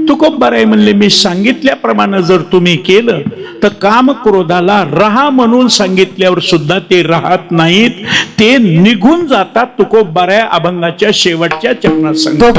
तुकोबाराय म्हणले, मी सांगितल्याप्रमाणे जर तुम्ही केलं तर कामक्रोधाला रहा म्हणून सांगितल्यावर सुद्धा ते राहत नाहीत, ते निघून जातात. तुकोबाराय अभंगाच्या शेवटच्या चरणात सांगतात,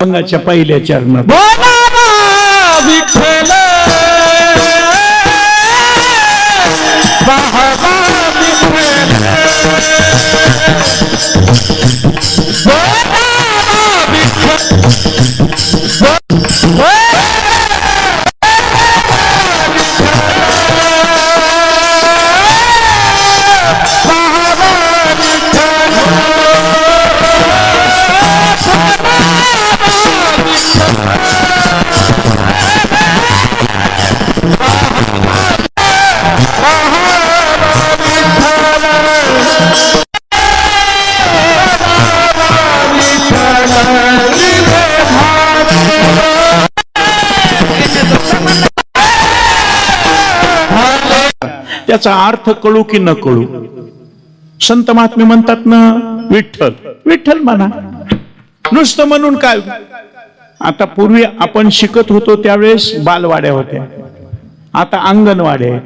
अभंगाच्या पहिल्या चरणात विठ्ठल बाबा त्याचा अर्थ कळू की न कळू, संत महात्मे म्हणतात ना, विठ्ठल विठ्ठल म्हणा, नुसतं म्हणून काय. आता पूर्वी आपण शिकत होतो त्यावेळेस बालवाड्या होत्या, आता अंगणवाड्या.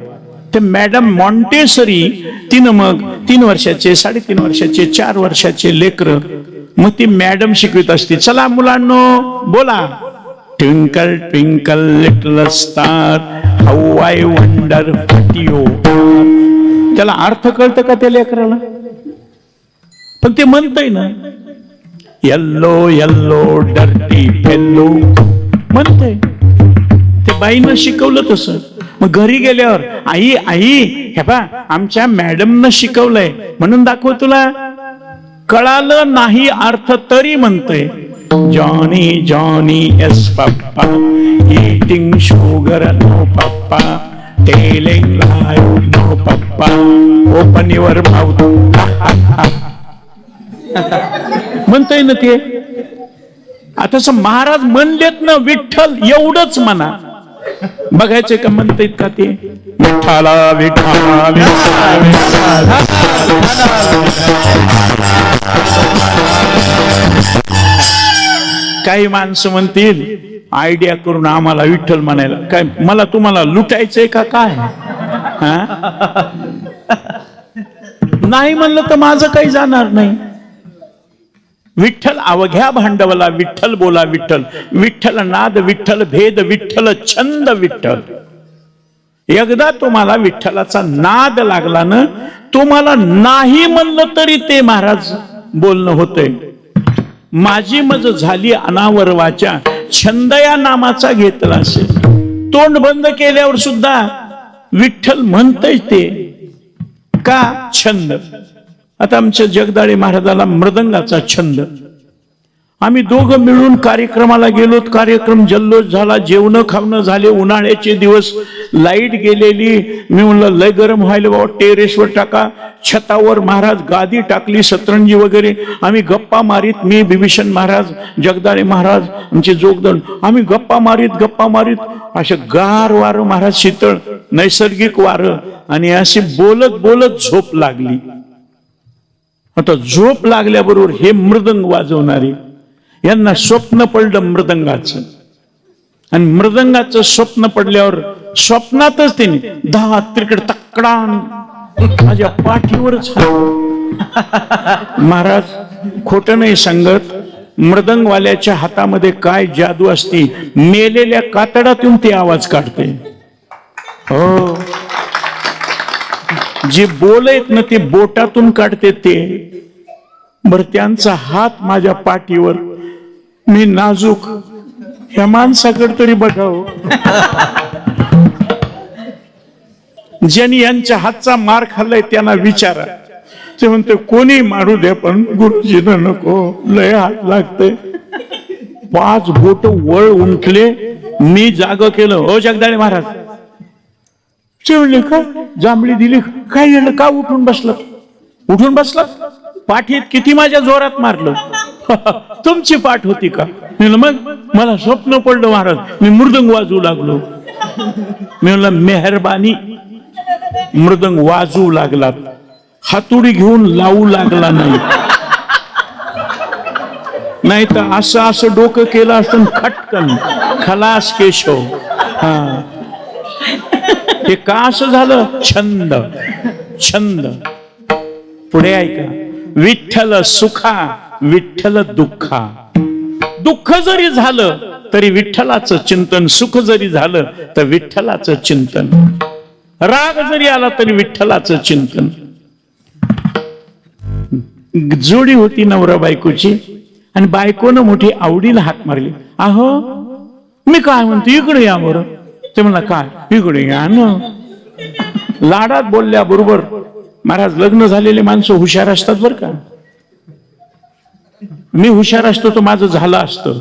ते मॅडम मॉन्टेसरी, तिनं मग 3 वर्षाचे 3.5 वर्षाचे 4 वर्षाचे लेकर मग ती मॅडम शिकवित असते. चला मुलांनो बोला, twinkle twinkle little star how I wonder what you. त्याला अर्थ कळतं का त्या लेकराला? पण ते म्हणतंय ना, येल्लो येल्लो डर्टी फेल्लो म्हणतंय. ते बाईनं शिकवलं तसं. मग घरी गेल्यावर आई आई हे बा आमच्या मॅडमनं शिकवलंय म्हणून दाखव तुला. कळालं नाही अर्थ तरी म्हणतंय, Johnny Johnny yes papa eating sugar no papa telling लाईफ मनीवर मावतो म्हणतोय ना ते. आता महाराज म्हणलेत ना विठ्ठल एवढंच म्हणा. बघायचं का म्हणतायत का ते विठ्ठला विठ्ठला विठ्ठला. काही माणसं म्हणतील आयडिया करून आम्हाला विठ्ठल म्हणायला. काय मला तुम्हाला लुटायचंय का काय? नाही म्हणलं तर माझं काही जाणार नाही. विठ्ठल अवघ्या भांडवला विठ्ठल बोला विठ्ठल. विठ्ठल नाद विठ्ठल भेद विठ्ठल छंद विठ्ठल. एकदा तुम्हाला विठ्ठलाचा नाद लागला ना, तुम्हाला नाही म्हणलं तरी ते महाराज बोलणं होतंय. माझी मज झाली अनावर वाचा छंद या नामाचा घेतला असेल. तोंड बंद केल्यावर सुद्धा विठ्ठल म्हणतय ते का छंद. आता आमच्या जगदाळे महाराजाला मृदंगाचा छंद. आम्ही दोघं मिळून कार्यक्रमाला गेलो. कार्यक्रम जल्लोष झाला, जेवण खावणं झाले. उन्हाळ्याचे दिवस, लाईट गेलेली. मी म्हणलं लय गरम व्हायला बाबा, टेरेसवर टाका. छतावर महाराज गादी टाकली, सतरंजी वगैरे. आम्ही गप्पा मारीत, मी बिभीषण महाराज, जगदाळे महाराज, आमचे जोगदंड, आम्ही गप्पा मारीत असं गार वारं महाराज, शीतळ नैसर्गिक वारं. आणि अशी बोलत बोलत झोप लागली. आता झोप लागल्याबरोबर हे मृदंग वाजवणारे यांना स्वप्न पडलं मृदंगाचं. आणि मृदंगाचं स्वप्न पडल्यावर स्वप्नातच त्यांनी 10 त्रिकड तकडा माझ्या पाठीवरच. महाराज खोटं नाही सांगत, मृदंगवाल्याच्या हातामध्ये काय जादू असते. मेलेल्या कातडातून ते आवाज काढते. हो, जे बोलत ना ते बोटातून काढते ते. बर त्यांचा हात माझ्या पाठीवर, मी नाजूक, ह्या माणसाकडे तरी बघावं. ज्यांनी यांच्या हातचा मार खाल्लाय त्यांना विचारा. ते म्हणते कोणी मारू द्या पण गुरुजीनं नको, लय हात लागते. 5 बोट वळ उंटले. मी जाग केलं. हो जगदाळे महाराज. ते म्हणले का जांभळी दिली काय झालं, का उठून बसला? पाठीत किती माझ्या जोरात मारलं. तुमची पाठ होती का? मग मला स्वप्न पडलं महाराज, मी मृदंग वाजवू लागलो. मी म्हणलं मेहरबानी. मृदंग वाजवू लागलात, हातोडी घेऊन लावू लागला नाही. नाही तर असं डोकं केलं असतं खटकन खलास केशव. हा, हे का असं झालं? छंद. पुढे ऐका. विठ्ठल सुखा विठ्ठल दुःखा. दुःख जरी झालं तरी विठ्ठलाचं चिंतन, सुख जरी झालं तर विठ्ठलाचं चिंतन, राग जरी आला तरी विठ्ठलाचं चिंतन. जोडी होती नवरा बायकोची आणि बायकोनं मोठी आवडीला हाक मारली. अहो मी काय म्हणतो, इकडे या बरं. ते म्हणला काय, इकडे या ना. लाडात बोलल्या बरोबर महाराज लग्न झालेले माणसं हुशार असतात बर का. मी हुशार असतो तर माझं झालं असतं.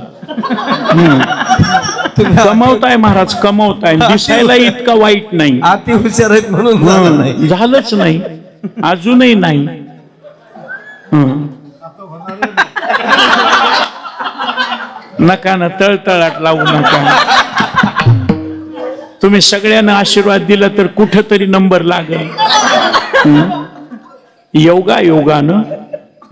कमवताय महाराज, कमवताय, दिसायला इतका वाईट नाही. अति हुशार आहेत म्हणून झालंच नाही, अजूनही नाही. नका ना तळतळाट लावू नका. तुम्ही सगळ्यांना आशीर्वाद दिला तर कुठंतरी नंबर लागेल. योगानं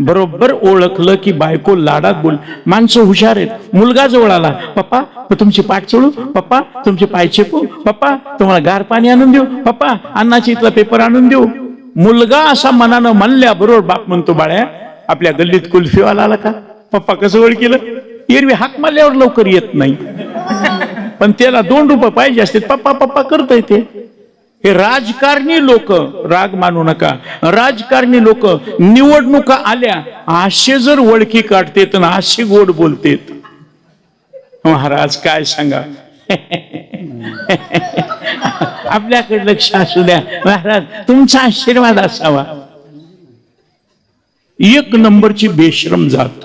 बरोबर ओळखलं की बायको लाडात बोल. माणसं हुशार आहेत. मुलगा जवळ आला, पप्पा तुमची पाठ चोळू, पप्पा तुमचे पाय चेपू, पप्पा तुम्हाला गार पाणी आणून देऊ, पप्पा अन्नाची इथला पेपर आणून देऊ. मुलगा असा मनानं म्हणल्या बरोबर बाप म्हणतो बाळ्या आपल्या गल्लीत कुल्फीवाला आला का? पप्पा कसं ओळखलं? एरवी हाक मारल्यावर लवकर येत नाही, पण त्याला 2 रुपये पाहिजे असते. पप्पा पप्पा करतय ते. हे राजकारणी लोक, राग मानू नका, राजकारणी लोक निवडणुका आल्या असे जर ओळखी काढतेत ना अशी गोड बोलतेत. महाराज काय सांगा. आपल्याकडे लक्ष असू द्या महाराज, तुमचा आशीर्वाद असावा. 1 नंबरची बेशरम जात.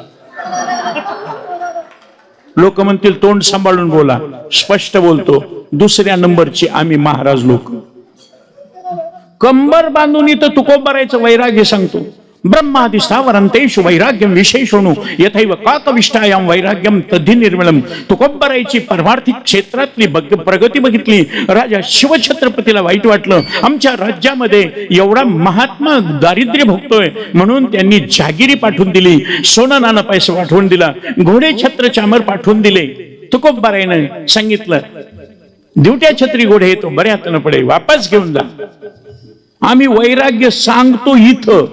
लोक म्हणतील तोंड सांभाळून बोला, स्पष्ट बोलतो. 2ऱ्या नंबरची आम्ही महाराज लोक. कंबर बांधून इथं तुकोबरायचं वैराग्य सांगतो. ब्रह्मादिस्थावरंतेषु वैराग्यम विशेषणो यथैव काकविष्ठायाम वैराग्यम तद्धि निर्मलम. तुकोबरायची परमार्थिक क्षेत्रातली प्रगती बघितली. राजा शिवछत्रपतीला वाईट वाटलं, आमच्या राज्यामध्ये एवढा महात्मा दारिद्र्य भोगतोय, म्हणून त्यांनी जागिरी पाठवून दिली, सोनं नाणं पैसे पाठवून दिला, घोडे छत्र चामर पाठवून दिले. तुकोबरायनं सांगितलं, दिवट्या छत्री घोडे तो बऱ्यात न पडे, वापस घेऊन जा. आम्ही वैराग्य सांगतो इथं.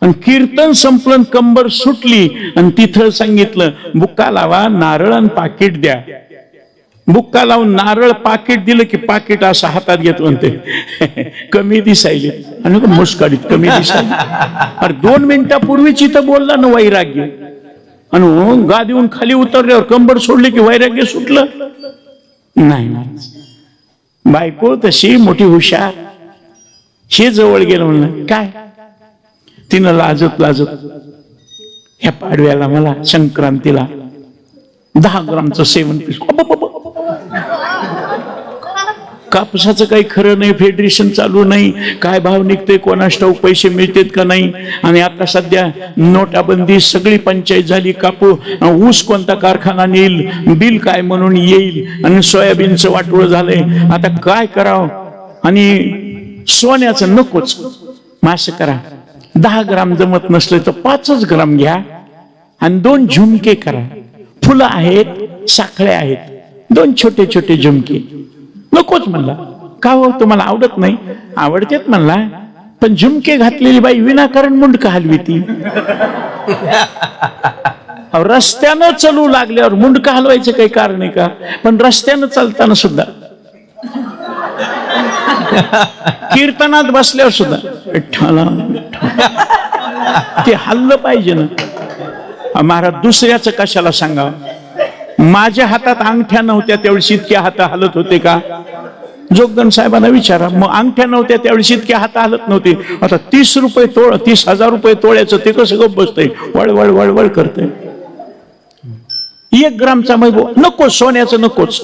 आणि कीर्तन संपलं, कंबर सुटली आणि तिथं सांगितलं, बुक्का लावा, नारळ आणि पाकिट द्या. बुक्का लावून नारळ पाकिट दिलं की पाकिट असं हातात घेत म्हणते कमी दिसायले आणि मुस्काडीत कमी दिसायले. अरे 2 मिनिटापूर्वीच इथं बोलला ना वैराग्य, आणि गादीहून खाली उतरल्यावर कंबर सोडली की वैराग्य सुटलं नाही. बायको तशी मोठी हुशार, हे जवळ गेलं म्हणलं काय, तिनं लाजत ह्या पाडव्याला मला संक्रांतीला 10 ग्रामचं सेवन पीस. कापसाचं काही खरं नाही, फेडरेशन चालू नाही, काय भाव निघते कोणास ठाऊक, पैसे मिळतात का नाही. आणि आता सध्या नोटाबंदी, सगळी पंचायत झाली, ऊस कोणता कारखाना नेईल, बिल काय म्हणून येईल, आणि सोयाबीनचं वाटोळं झालंय, आता काय करावं. आणि सोन्याचं नकोच, मास करा. 10 ग्राम जमत नसले तर 5 ग्राम घ्या आणि 2 झुमके करा. फुलं आहेत, साखळ्या आहेत, 2 छोटे छोटे झुमके. नकोच म्हणला. का हो, तुम्हाला आवडत नाही? आवडतेत म्हणला, पण झुमके घातलेली बाई विनाकारण मुंडका हलवी ती. रस्त्यानं चालू लागल्यावर मुंडका हलवायचं काही कारण आहे का? पण रस्त्यानं चालताना सुद्धा, कीर्तनात बसल्यावर सुद्धा ते हल्लं पाहिजे ना. महाराज दुसऱ्याचं कशाला सांगा. माझ्या हातात अंगठ्या नव्हत्या त्यावेळेस इतक्या हात हलत होते का? जोगदन साहेबांना विचारा. मग अंगठ्या नव्हत्या त्यावेळेस इतक्या हात हलत नव्हते. आता 30,000 रुपये तोळ्याचं ते कसं गप बसतंय, वळवळ वळवळ करतंय. 1 ग्रामचा मग नको, सोन्याचं नकोच.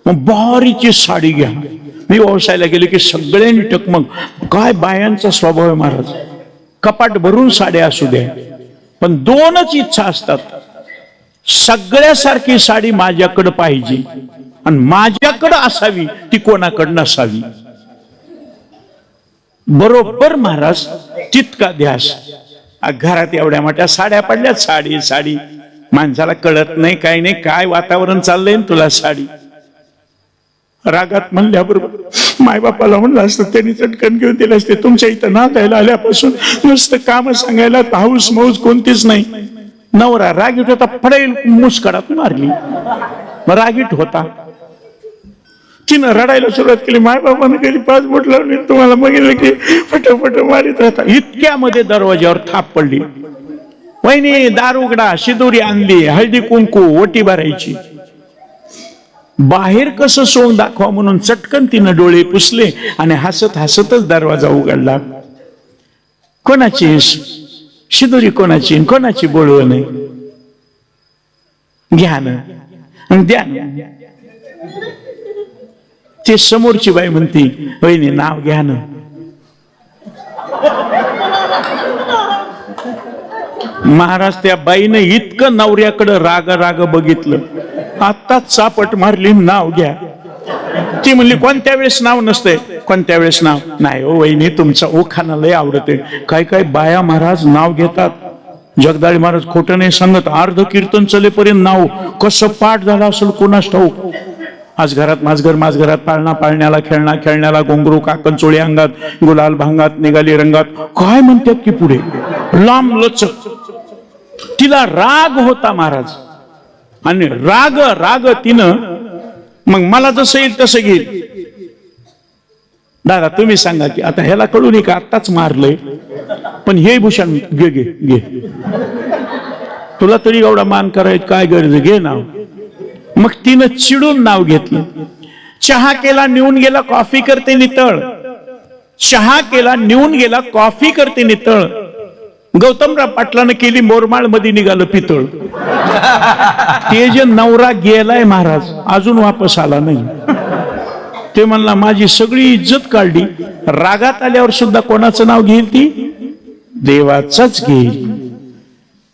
मग भारीची साडी घ्या. मी व्यवसायाला गेले की सगळ्यांनी टकमग. काय बायांचा स्वभाव आहे महाराज, कपाट भरून साड्या असू द्या, पण 2च इच्छा असतात. सगळ्यासारखी साडी माझ्याकडे पाहिजे आणि माझ्याकडे असावी, ती कोणाकडे नसावी. बरोबर महाराज, तितका ध्यास. घरात एवढ्या मोठ्या साड्या पडल्या, साडी साडी, माणसाला कळत नाही काही नाही, काय वातावरण चाललंय तुला साडी. रागात म्हणल्याबरोबर मायबापाला म्हणलं असतं, त्यांनी चटकन घेऊन दिलं असते. तुमच्या इथं नांदायला आल्यापासून नुसतं काम सांगायला हाऊस मौज कोणतीच नाही. नवरा रागीट होता, पडेल मुस्कडात मारली. रागीट होता, तिनं रडायला सुरुवात केली. मायबापानं कधी 5 बोट लावली, तुम्हाला बघितलं की फटोफट मारित राहता. इतक्यामध्ये दरवाज्यावर थाप पडली. वहिनी दार उघडा, शिदोरी आणली, हळदी कुंकू, ओटी भरायची. बाहेर कसं सोंग दाखवा म्हणून चटकन तिनं डोळे पुसले आणि हसत हसतच दरवाजा उघडला. कोणाची शिदोरी, कोणाची कोणाची बोलव नाही, घ्या ना द्या. ते समोरची बाई म्हणती, वहिनी नाव घ्या ना. महाराज त्या बाईनं इतकं नवऱ्याकडं राग राग बघितलं, आत्ताच चापट मारली, नाव घ्या. ती म्हणली, कोणत्या वेळेस नाव नसते? कोणत्या वेळेस नाव नाही हो वहिनी, तुमचा ओखाना लय आवडते. काय काय बाया महाराज नाव घेतात. जगदाळे महाराज खोटं नाही सांगत, अर्ध कीर्तन चलेपर्यंत नाव कसं पाठ झालं असेल कोणास ठाऊक. आज घरात माझ घरात पाळणा पाळण्याला, खेळणा खेळण्याला, घोंगरू काकण चोळी अंगात, गुलाल भांगात, निघाली रंगात, काय म्हणतात की पुढे लांब लचक. तिला राग होता महाराज, आणि राग राग तिनं मग मला जसं येईल तसं घेईल. दादा तुम्ही सांगा की आता ह्याला कळू नये का आत्ताच मारलंय, पण हे भूषण घे घे घे, तुला तरी एवढा मान करायचं काय गरज, घे नाव. मग तिनं चिडून नाव घेतलं. चहा केला नेऊन गेला, कॉफी करते नितळ. चहा केला नेऊन गेला, कॉफी करते नितळ. गौतमराव पाटलानं केली मोरमाळ मध्ये निघालं पितळ. ते जे नवरा गेलाय महाराज, अजून वापस आला नाही. ते म्हणला माझी सगळी इज्जत काढली, रागात आल्यावर सुद्धा कोणाचं नाव घेईल ती? देवाचंच घेईल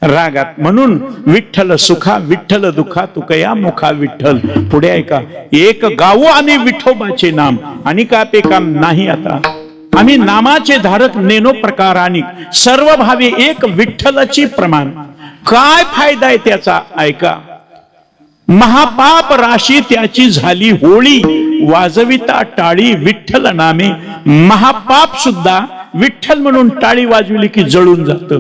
रागात. म्हणून विठ्ठल सुखा विठ्ठल दुखा तुकया मुखा विठ्ठल. पुढे ऐका, एक गावो आम्ही विठोबाचे नाम आणि का ते काम नाही आता. आम्ही नामाचे धारक नेनो प्रकार आणि सर्व भावे एक विठ्ठलाची प्रमाण. काय फायदा आहे त्याचा ऐका. महापाप राशी त्याची झाली होळी, वाजविता टाळी विठ्ठल नामे. महापाप सुद्धा विठ्ठल म्हणून टाळी वाजविली की जळून जात.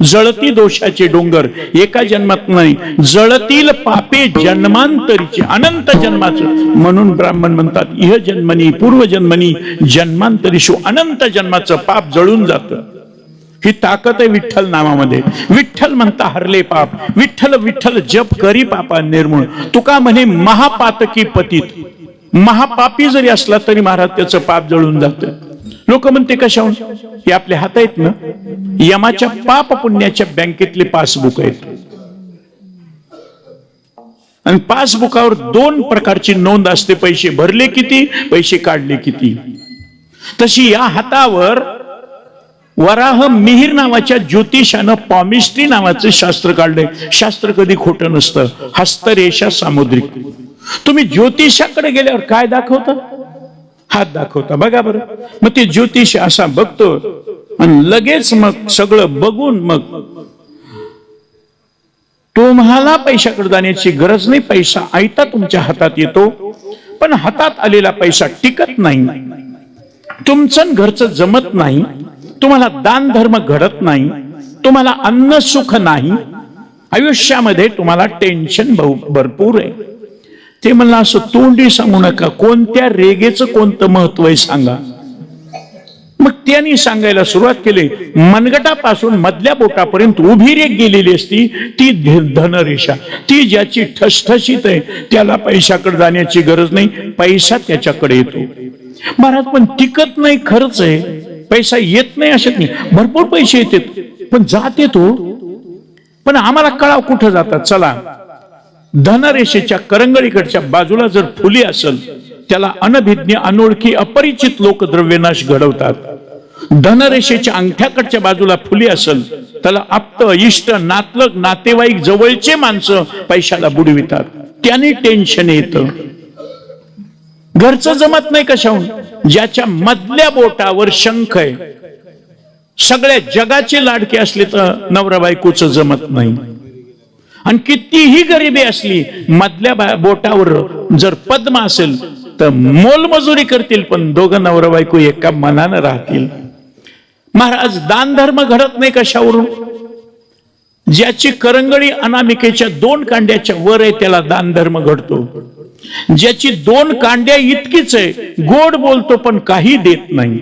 जळती दोषाचे डोंगर एका जन्मात नाही, जळतील पापे जन्मांतरीचे, अनंत जन्माचं. म्हणून ब्राह्मण म्हणतात इह जन्मनी पूर्वजन्मनी जन्मांतरीशु, अनंत जन्माचं पाप जळून जातं. ही ताकद आहे विठ्ठल नामामध्ये. विठ्ठल म्हणता हरले पाप, विठ्ठल विठ्ठल जप करी पापा निर्मूळ. तुका म्हणे महापातकी पतित. महापापी जरी असला तरी महाराज त्याचं पाप जळून जातं. लोक म्हणते कशाहून? हे आपल्या हात आहेत ना, यमाच्या पाप पुण्याच्या बँकेतले पासबुक आहेत. आणि पासबुकावर 2 प्रकारची नोंद असते, पैसे भरले किती, पैसे काढले किती. तशी या हातावर वराह मिहिर नावाच्या ज्योतिषानं पॉमिस्ट्री नावाचं शास्त्र काढलंय. शास्त्र कधी खोटं नसतं. हस्तरेषा सामुद्रिक. तुम्ही ज्योतिषाकडे गेल्यावर काय दाखवता? हात दाखवता. बघा बरं, मग ते ज्योतिष असा बघतो आणि लगेच मग सगळं बघून मग तुम्हाला पैशाकडे जाण्याची गरज नाही. पैसा आयता तुमच्या हातात येतो, पण हातात आलेला पैसा टिकत नाही. तुमचं घरचं जमत नाही, तुम्हाला दान धर्म घडत नाही, तुम्हाला अन्न सुख नाही, आयुष्यामध्ये तुम्हाला टेन्शन भरपूर आहे. ते म्हणलं असं तोंडी सांगू नका, कोणत्या रेगेचं कोणतं महत्व आहे सांगा. मग त्यांनी सांगायला सुरुवात केली. मनगटापासून मधल्या बोटापर्यंत उभी रेग गेलेली असती ती धनरेषा. ती ज्याची ठसठशीत आहे त्याला पैशाकडे जाण्याची गरज नाही, पैसा त्याच्याकडे येतो. महाराज पण टिकत नाही, खरंच आहे. पैसा येत नाही अशा नाही, भरपूर पैसे येतात पण जात येतो. पण आम्हाला कळाव कुठं जातात. चला, धनरेषेच्या करंगळीकडच्या बाजूला जर फुली असेल त्याला अनभिज्ञ अनोळखी अपरिचित लोक द्रव्यनाश घडवतात. धनरेषेच्या अंगठ्याकडच्या बाजूला फुली असेल त्याला आप्त इष्ट नातलग नातेवाईक जवळचे माणसं पैशाला बुडवितात. त्याने टेन्शन येतं. घरचं जमत नाही कशाहून? ज्याच्या मधल्या बोटावर शंख आहे. सगळ्या जगाचे लाडके असले तर नवरा बायकोचं जमत नाही. आणि कितीही गरिबी असली, मधल्या बोटावर जर पद्म असेल तर मोलमजुरी करतील, पण दोघं नवरा बायको एका मनानं राहतील. महाराज दान धर्म घडत नाही कशावरून? ज्याची करंगळी अनामिकेच्या 2 कांड्याच्या वर आहे त्याला दान धर्म घडतो. ज्याची 2 कांड्या इतकीच आहे, गोड बोलतो पण काही देत नाही.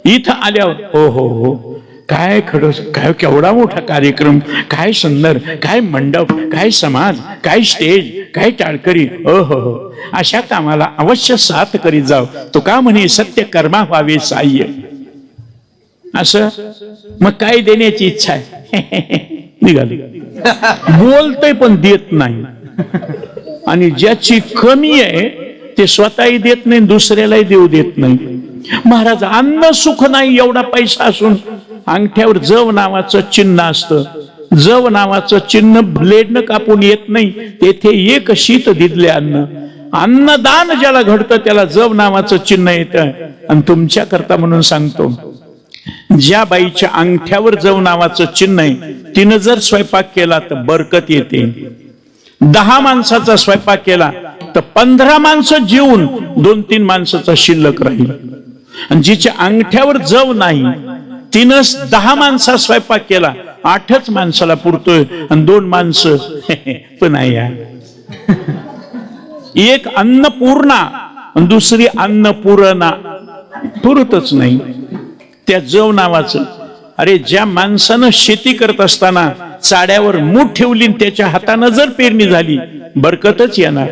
इथं आल्यावर हो हो हो, काय खडस, काय केवढा मोठा कार्यक्रम, काय सुंदर, काय मंडप, काय समाज, काय स्टेज, काय टाळकरी, हो हो हो, अशा कामाला अवश्य साथ करीत जाव. तो का म्हणे सत्य कर्मा व्हावे साह्य. असं मग काय देण्याची इच्छा आहे? निघाली. बोलतोय पण देत नाही. आणि ज्याची कमी आहे ते स्वतःही देत नाही, दुसऱ्यालाही देऊ देत नाही. महाराज अन्न सुख नाही एवढा पैसा असून अंगठ्यावर जव नावाचं चिन्ह असतं. जव नावाचं चिन्ह ब्लेडनं कापून येत नाही, तेथे एक शीत दिदले अन्न. अन्नदान ज्याला घडतं त्याला जव नावाचं चिन्ह येतं. आणि तुमच्या करता म्हणून सांगतो, ज्या बाईच्या अंगठ्यावर जव नावाचं चिन्ह आहे तिनं जर स्वयंपाक केला तर बरकत येते. 10 माणसाचा स्वयंपाक केला तर 15 माणसं जेवून 2-3 माणसाचा शिल्लक राहील. आणि जिच्या अंगठ्यावर जव नाही तिनं 10 माणसा स्वयंपाक केला, 8च माणसाला पुरतोय आणि 2 माणसं पण आहे. एक अन्नपूर्णा आणि दुसरी अन्नपूर्णा, पुरतच नाही त्या जव नावाचं. अरे ज्या माणसानं शेती करत असताना चाड्यावर मूठ ठेवली त्याच्या हातानं जर पेरणी झाली बरकतच येणार.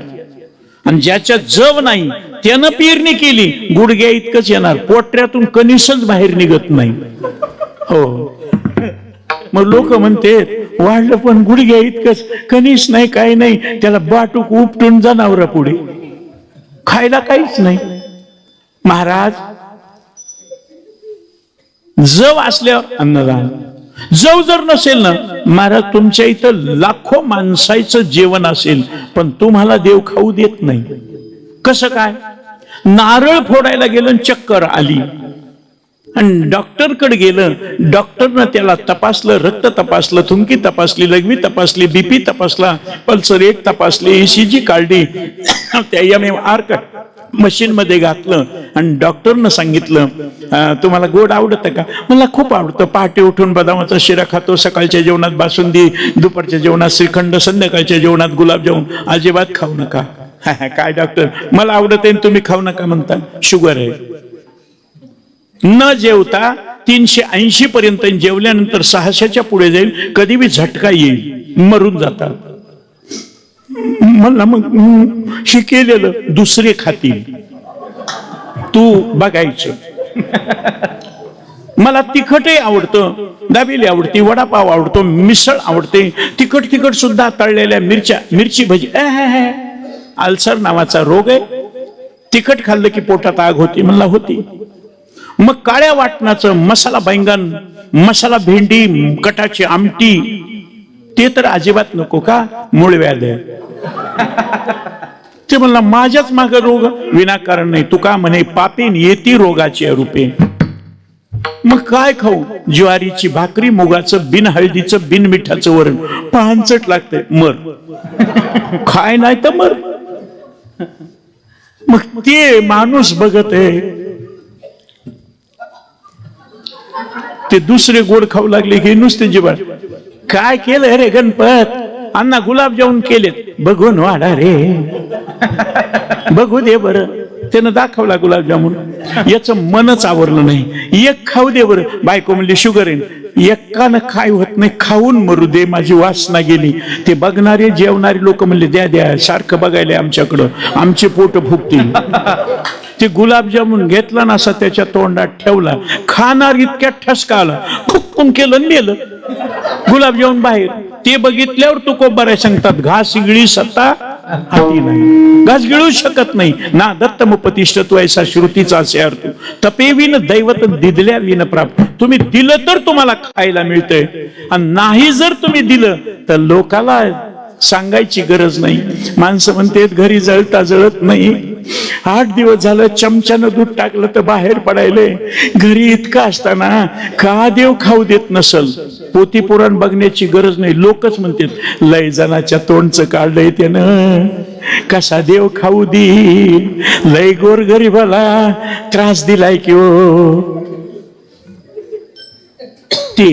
आणि ज्याच्या जव नाही त्यानं पेरणी केली गुडघ्या इतकंच येणार, पोटऱ्यातून कणीसच बाहेर निघत नाही. हो, मग लोक म्हणते वाढलं पण गुडघ्या इतकंच, कणीस नाही, काय नाही, त्याला बाटूक उपटून जनावरा पुढे. खायला काहीच नाही. महाराज, जव असल्यावर अन्नदान. जव जर नसेल ना महाराज, तुमच्या इथं लाखो माणसाचं जेवण असेल पण तुम्हाला देव खाऊ देत नाही. कसं काय? नारळ फोडायला गेलं, चक्कर आली आणि डॉक्टरकडे गेलं. डॉक्टरनं त्याला तपासलं, रक्त तपासलं, थुंकी तपासली, लघवी तपासली, बीपी तपासला, पल्सर एक तपासली, ECG काढली, त्या MMR मशीन मध्ये घातलं आणि डॉक्टरनं सांगितलं, तुम्हाला गोड आवडतं का? मला खूप आवडतं. पहाटे उठून बदामाचा शिरा खातो, सकाळच्या जेवणात बासुंदी, दुपारच्या जेवणात श्रीखंड, संध्याकाळच्या जेवणात गुलाबजामुन. अजिबात खाऊ नका. काय डॉक्टर, मला आवडत आहे तुम्ही खाऊ नका म्हणता? शुगर आहे. न जेवता 380 पर्यंत, जेवल्यानंतर 600च्या पुढे जाईल, कधी बी झटका येईल, मरून जातात. म्हणला मग शिकेलेलं दुसरे खातील, तू बघायचं. मला तिखटही आवडतं, दाबेली आवडते, वडापाव आवडतो, मिसळ आवडते, तिखट सुद्धा तळलेल्या मिरच्या, मिरची भजी. अल्सर नावाचा रोग आहे, तिखट खाल्लं की पोटात आग होती. म्हणला होती. मग काळ्या वाटणाचं मसाला बैंगन, मसाला भेंडी, कटाची आमटी, ते तर अजिबात नको का? मूळव्याध आहे. ते म्हणला माझ्याच मागे रोग, विनाकारण नाही. तू का म्हणे पापीन येती रोगाची रूपे. मग काय खाऊ? ज्वारीची भाकरी, मुगाचं बिन हळदीचं बिन मिठाचं वरण, पानचट लागतंय, मर. खाय नाही तर मर. मग ते माणूस बघत आहे, ते दुसरे गोड खाऊ लागले की नुसते जीवन. काय केलं रे गणपत? अण्णा गुलाबजामुन केलेत. बघून वाढा रे, बघू दे बरं. त्यानं दाखवला गुलाबजामुन, याचं मनच आवरलं नाही. एक खाऊ दे बरं. बायको म्हणली शुगर आहे. एकानं काय होत नाही, खाऊन मरू दे, माझी वासना गेली. ते बघणारे जेवणारे लोक म्हणले द्या द्या, सारखं बघायला आमच्याकडं, आमचे पोट फुगतील. ते गुलाबजामुन घेतला ना, असा त्याच्या तोंडात ठेवला. खाणार इतक्या ठसका आला, खुपकून केलं, नेलं गुलाबजामुन बाहेर. ते बघितल्यावर तू कोबाऱ्या सांगतात, घास गिळी सत्ता हाती नाही. घास गिळू शकत नाही ना. दत्तमुपतिष्ठत्व ऐसा श्रुतीचा असे अर्थ. तपेविन दैवत दिदल्या विन प्राप्त. तुम्ही दिलं तर तुम्हाला खायला मिळतंय, आणि नाही जर तुम्ही दिलं तर लोकाला सांगायची गरज नाही. माणसं म्हणते घरी जळता जळत नाही. 8 दिवस झालं चमच्यानं दूध टाकलं तर बाहेर पडायले. घरी इतकं असताना का देव खाऊ देत नसल? पोथी पुराण बघण्याची गरज नाही. लोकच म्हणतात लय जणाच्या तोंडचं काढलंय त्यानं, कसा देव खाऊ दी? लय गोर गरीबाला त्रास दिलाय कि हो. ते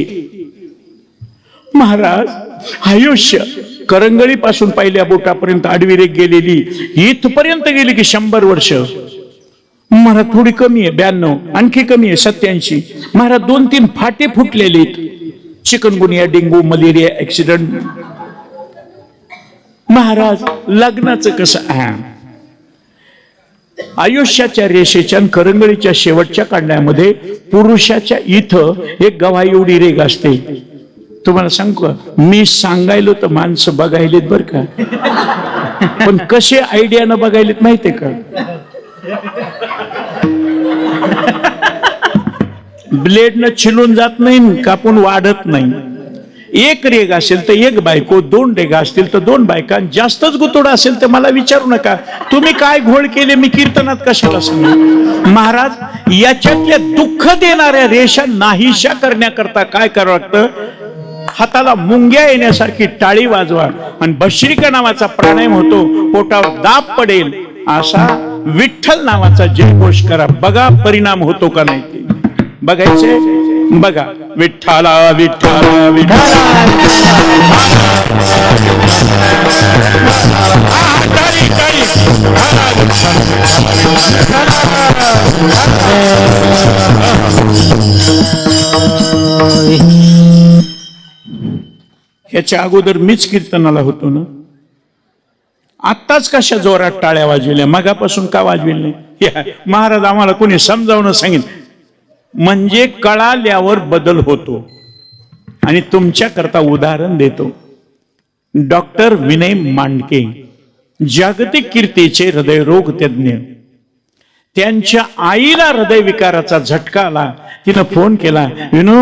महाराज आयुष्य करंगळी पासून पहिल्या बोटापर्यंत आडवी रेख गेलेली, इथपर्यंत गेली की 100 वर्ष. महाराज थोडी कमी आहे 92, आणखी कमी आहे 87. महाराज 2-3 फाटे फुटलेले, chikungunya, dengue, malaria, accident. Maharaj लग्नाचं कसं? आयुष्याच्या रेषेच्या करंगळीच्या शेवटच्या काढण्यामध्ये पुरुषाच्या इथं एक गव्हा एवढी रेग असते. तुम्हाला सांगू का, मी सांगायलो तर माणसं बघायलेत बर का, पण कसे आयडियानं बघायलेत माहितीये का? ब्लेडनं छिलून जात नाही, कापून वाढत नाही. एक रेग असेल तर एक बायको, 2 रेगा असतील तर 2 बायका. जास्तच गुतोडा असेल तर मला विचारू नका, तुम्ही काय घोळ केले मी कीर्तनात कशाला सांगू. महाराज याच्यातल्या दुःख देणाऱ्या रेषा नाहीशा करण्याकरता काय करावं लागतं? हाताला मुंग्या येण्यासारखी टाळी वाजवा आणि भस्त्रिका नावाचा प्राणायाम होतो, पोटावर दाब पडेल असा विठ्ठल नावाचा जयघोष करा. बघा परिणाम होतो का नाही ते बघायचे. बघा विठ्ठला विठ्ठला विठ्ठला. ह्याच्या अगोदर मीच कीर्तनाला होतो ना. आत्ताच कशा जोरात टाळ्या वाजविल्या, मगापासून का वाजविल्या नाही? महाराज आम्हाला कोणी समजावून सांगितलं. म्हणजे कळाल्यावर बदल होतो. आणि तुमच्या करता उदाहरण देतो. डॉक्टर विनय मांडके जागतिक कीर्तीचे हृदयरोग तज्ञ, त्यांच्या आईला हृदयविकाराचा झटका आला. तिनं फोन केला, विनू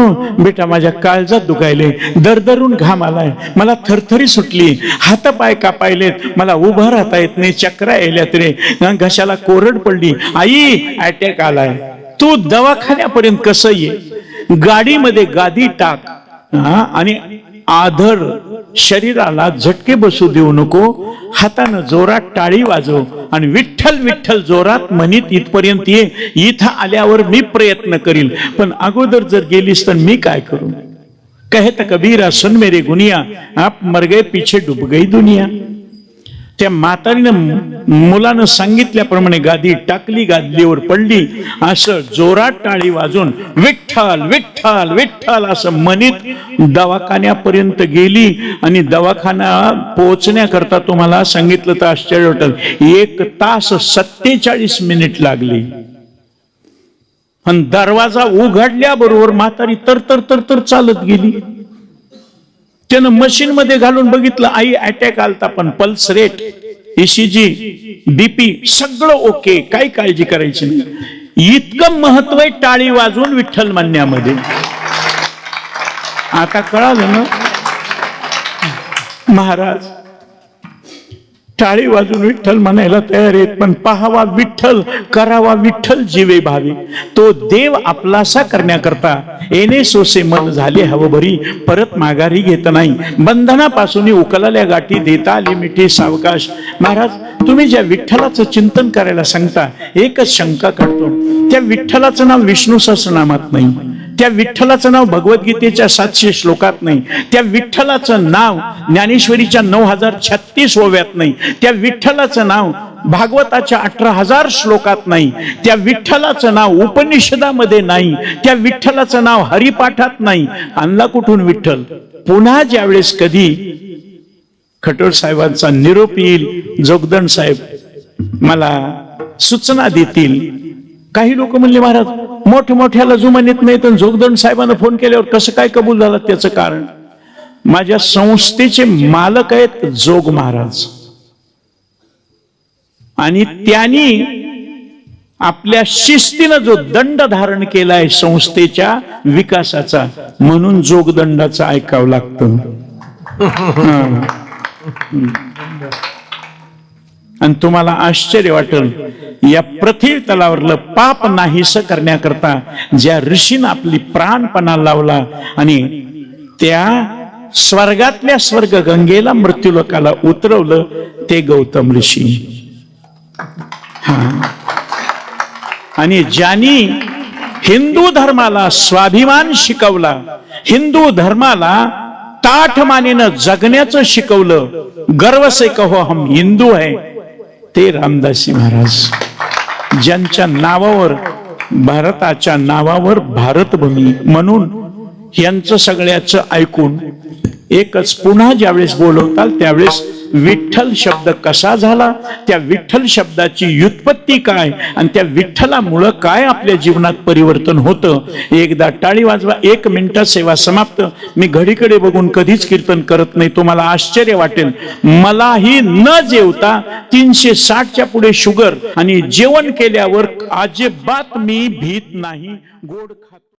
बेटा माझ्या काळजात दुखायले, दरदरून घाम आलाय, मला थरथरी सुटली, हातपाय कापायलेत, मला उभं राहता येत नाही, चक्रा यायल्यात रे, घशाला कोरड पडली, आई अटॅक आलाय, तू दवाखान्यापर्यंत कसं ये, गाडीमध्ये गादी टाक आणि आधर शरीराला झटके बसू देऊ नको, हातानं जोरात टाळी वाजव आणि विठ्ठल विठ्ठल जोरात म्हणीत इथपर्यंत ये, इथं आल्यावर मी प्रयत्न करील, पण अगोदर जर गेलीस तर मी काय करू. कहत कबीरा सुन मेरे गुनिया, आप मर गए पीछे डूब गई दुनिया. त्या म्हातारीनं मुलानं सांगितल्याप्रमाणे गादी टाकली, गादलीवर पडली, असं जोरात टाळी वाजून विठ्ठल विठ्ठल विठ्ठल असं म्हणीत दवाखान्यापर्यंत गेली. आणि दवाखाना पोहोचण्याकरता तुम्हाला सांगितलं तर आश्चर्य वाटेल, 1 तास 47 मिनिट लागली. पण दरवाजा उघडल्याबरोबर म्हातारी तर तर तर तर चालत गेली. त्यानं मशीन मध्ये घालून बघितलं, आई अटॅक आलता, पण पल्स रेट, ECG, BP सगळं ओके, काही काळजी करायची नाही. इतकं महत्व आहे टाळी वाजवून विठ्ठल म्हणण्यामध्ये. आता कळालं ना महाराज, टाळी वाजून विठ्ठल म्हणायला तयार आहेत, पण पाहावा विठ्ठल, करावा विठ्ठल जीवे भावे. तो देव आपलासा करण्याकरता येणे सोसे मन झाले हवं भरी, परत माघारी घेत नाही, बंधनापासून उकलल्या गाठी देता आली मिठी सावकाश. महाराज तुम्ही ज्या विठ्ठलाचं चिंतन करायला सांगता, एकच शंका काढतो, त्या विठ्ठलाचं नाव विष्णू सहस्रनामात नाही, त्या विठ्ठलाचं नाव भगवद्गीतेच्या 700 श्लोकात नाही, त्या विठ्ठलाचं नाव ज्ञानेश्वरीच्या 9036 ओव्यात नाही, त्या विठ्ठलाचं नाव भागवताच्या 18,000 श्लोकात नाही, त्या विठ्ठलाचं नाव उपनिषदामध्ये नाही, त्या विठ्ठलाचं नाव हरिपाठात नाही. आणला कुठून विठ्ठल? पुन्हा ज्यावेळेस कधी खटोळ साहेबांचा निरोप येईल, जोगदंड साहेब मला सूचना देतील. काही लोक म्हणले, महाराज मोठमोठ्याला जुमानीत नाही, तर जोगदंड साहेबांना फोन केल्यावर कसं काय कबूल झालं? त्याचं कारण, माझ्या संस्थेचे मालक आहेत जोग महाराज, आणि त्यांनी आपल्या शिस्तीनं जो दंड धारण केलाय संस्थेच्या विकासाचा, म्हणून जोगदंडाचं ऐकावं लागतं. आणि तुम्हाला आश्चर्य वाटेल, या पृथ्वी तलावरलं पाप नाहीसं करण्याकरता ज्या ऋषीनं आपली प्राणपणा लावला आणि त्या स्वर्गातल्या स्वर्ग गंगेला मृत्यूलोकाला उतरवलं, ते गौतम ऋषी. आणि ज्यांनी हिंदू धर्माला स्वाभिमान शिकवला, हिंदू धर्माला ताठ मानेनं जगण्याचं शिकवलं, गर्व से कहो हम हिंदू है, ते रामदासी महाराज. ज्यांच्या नावावर, भारताच्या नावावर भारतभूमी, म्हणून यांचं सगळ्याचं ऐकून एकच पुन्हा ज्यावेळेस बोलवताल त्यावेळेस विठ्ठल शब्द कसा झाला, त्या विठ्ठल शब्दाची व्युत्पत्ती काय, आणि त्या विठ्ठलामुळं काय आपल्या जीवनात परिवर्तन होतं, एकदा टाळी वाजवा. 1 मिनिटात सेवा समाप्त. मी घडीकडे बघून कधीच कीर्तन करत नाही, तुम्हाला आश्चर्य वाटेल. मलाही न जेवता 360च्या पुढे शुगर, आणि जेवण केल्यावर अजिबात मी भीत नाही, गोड खातो.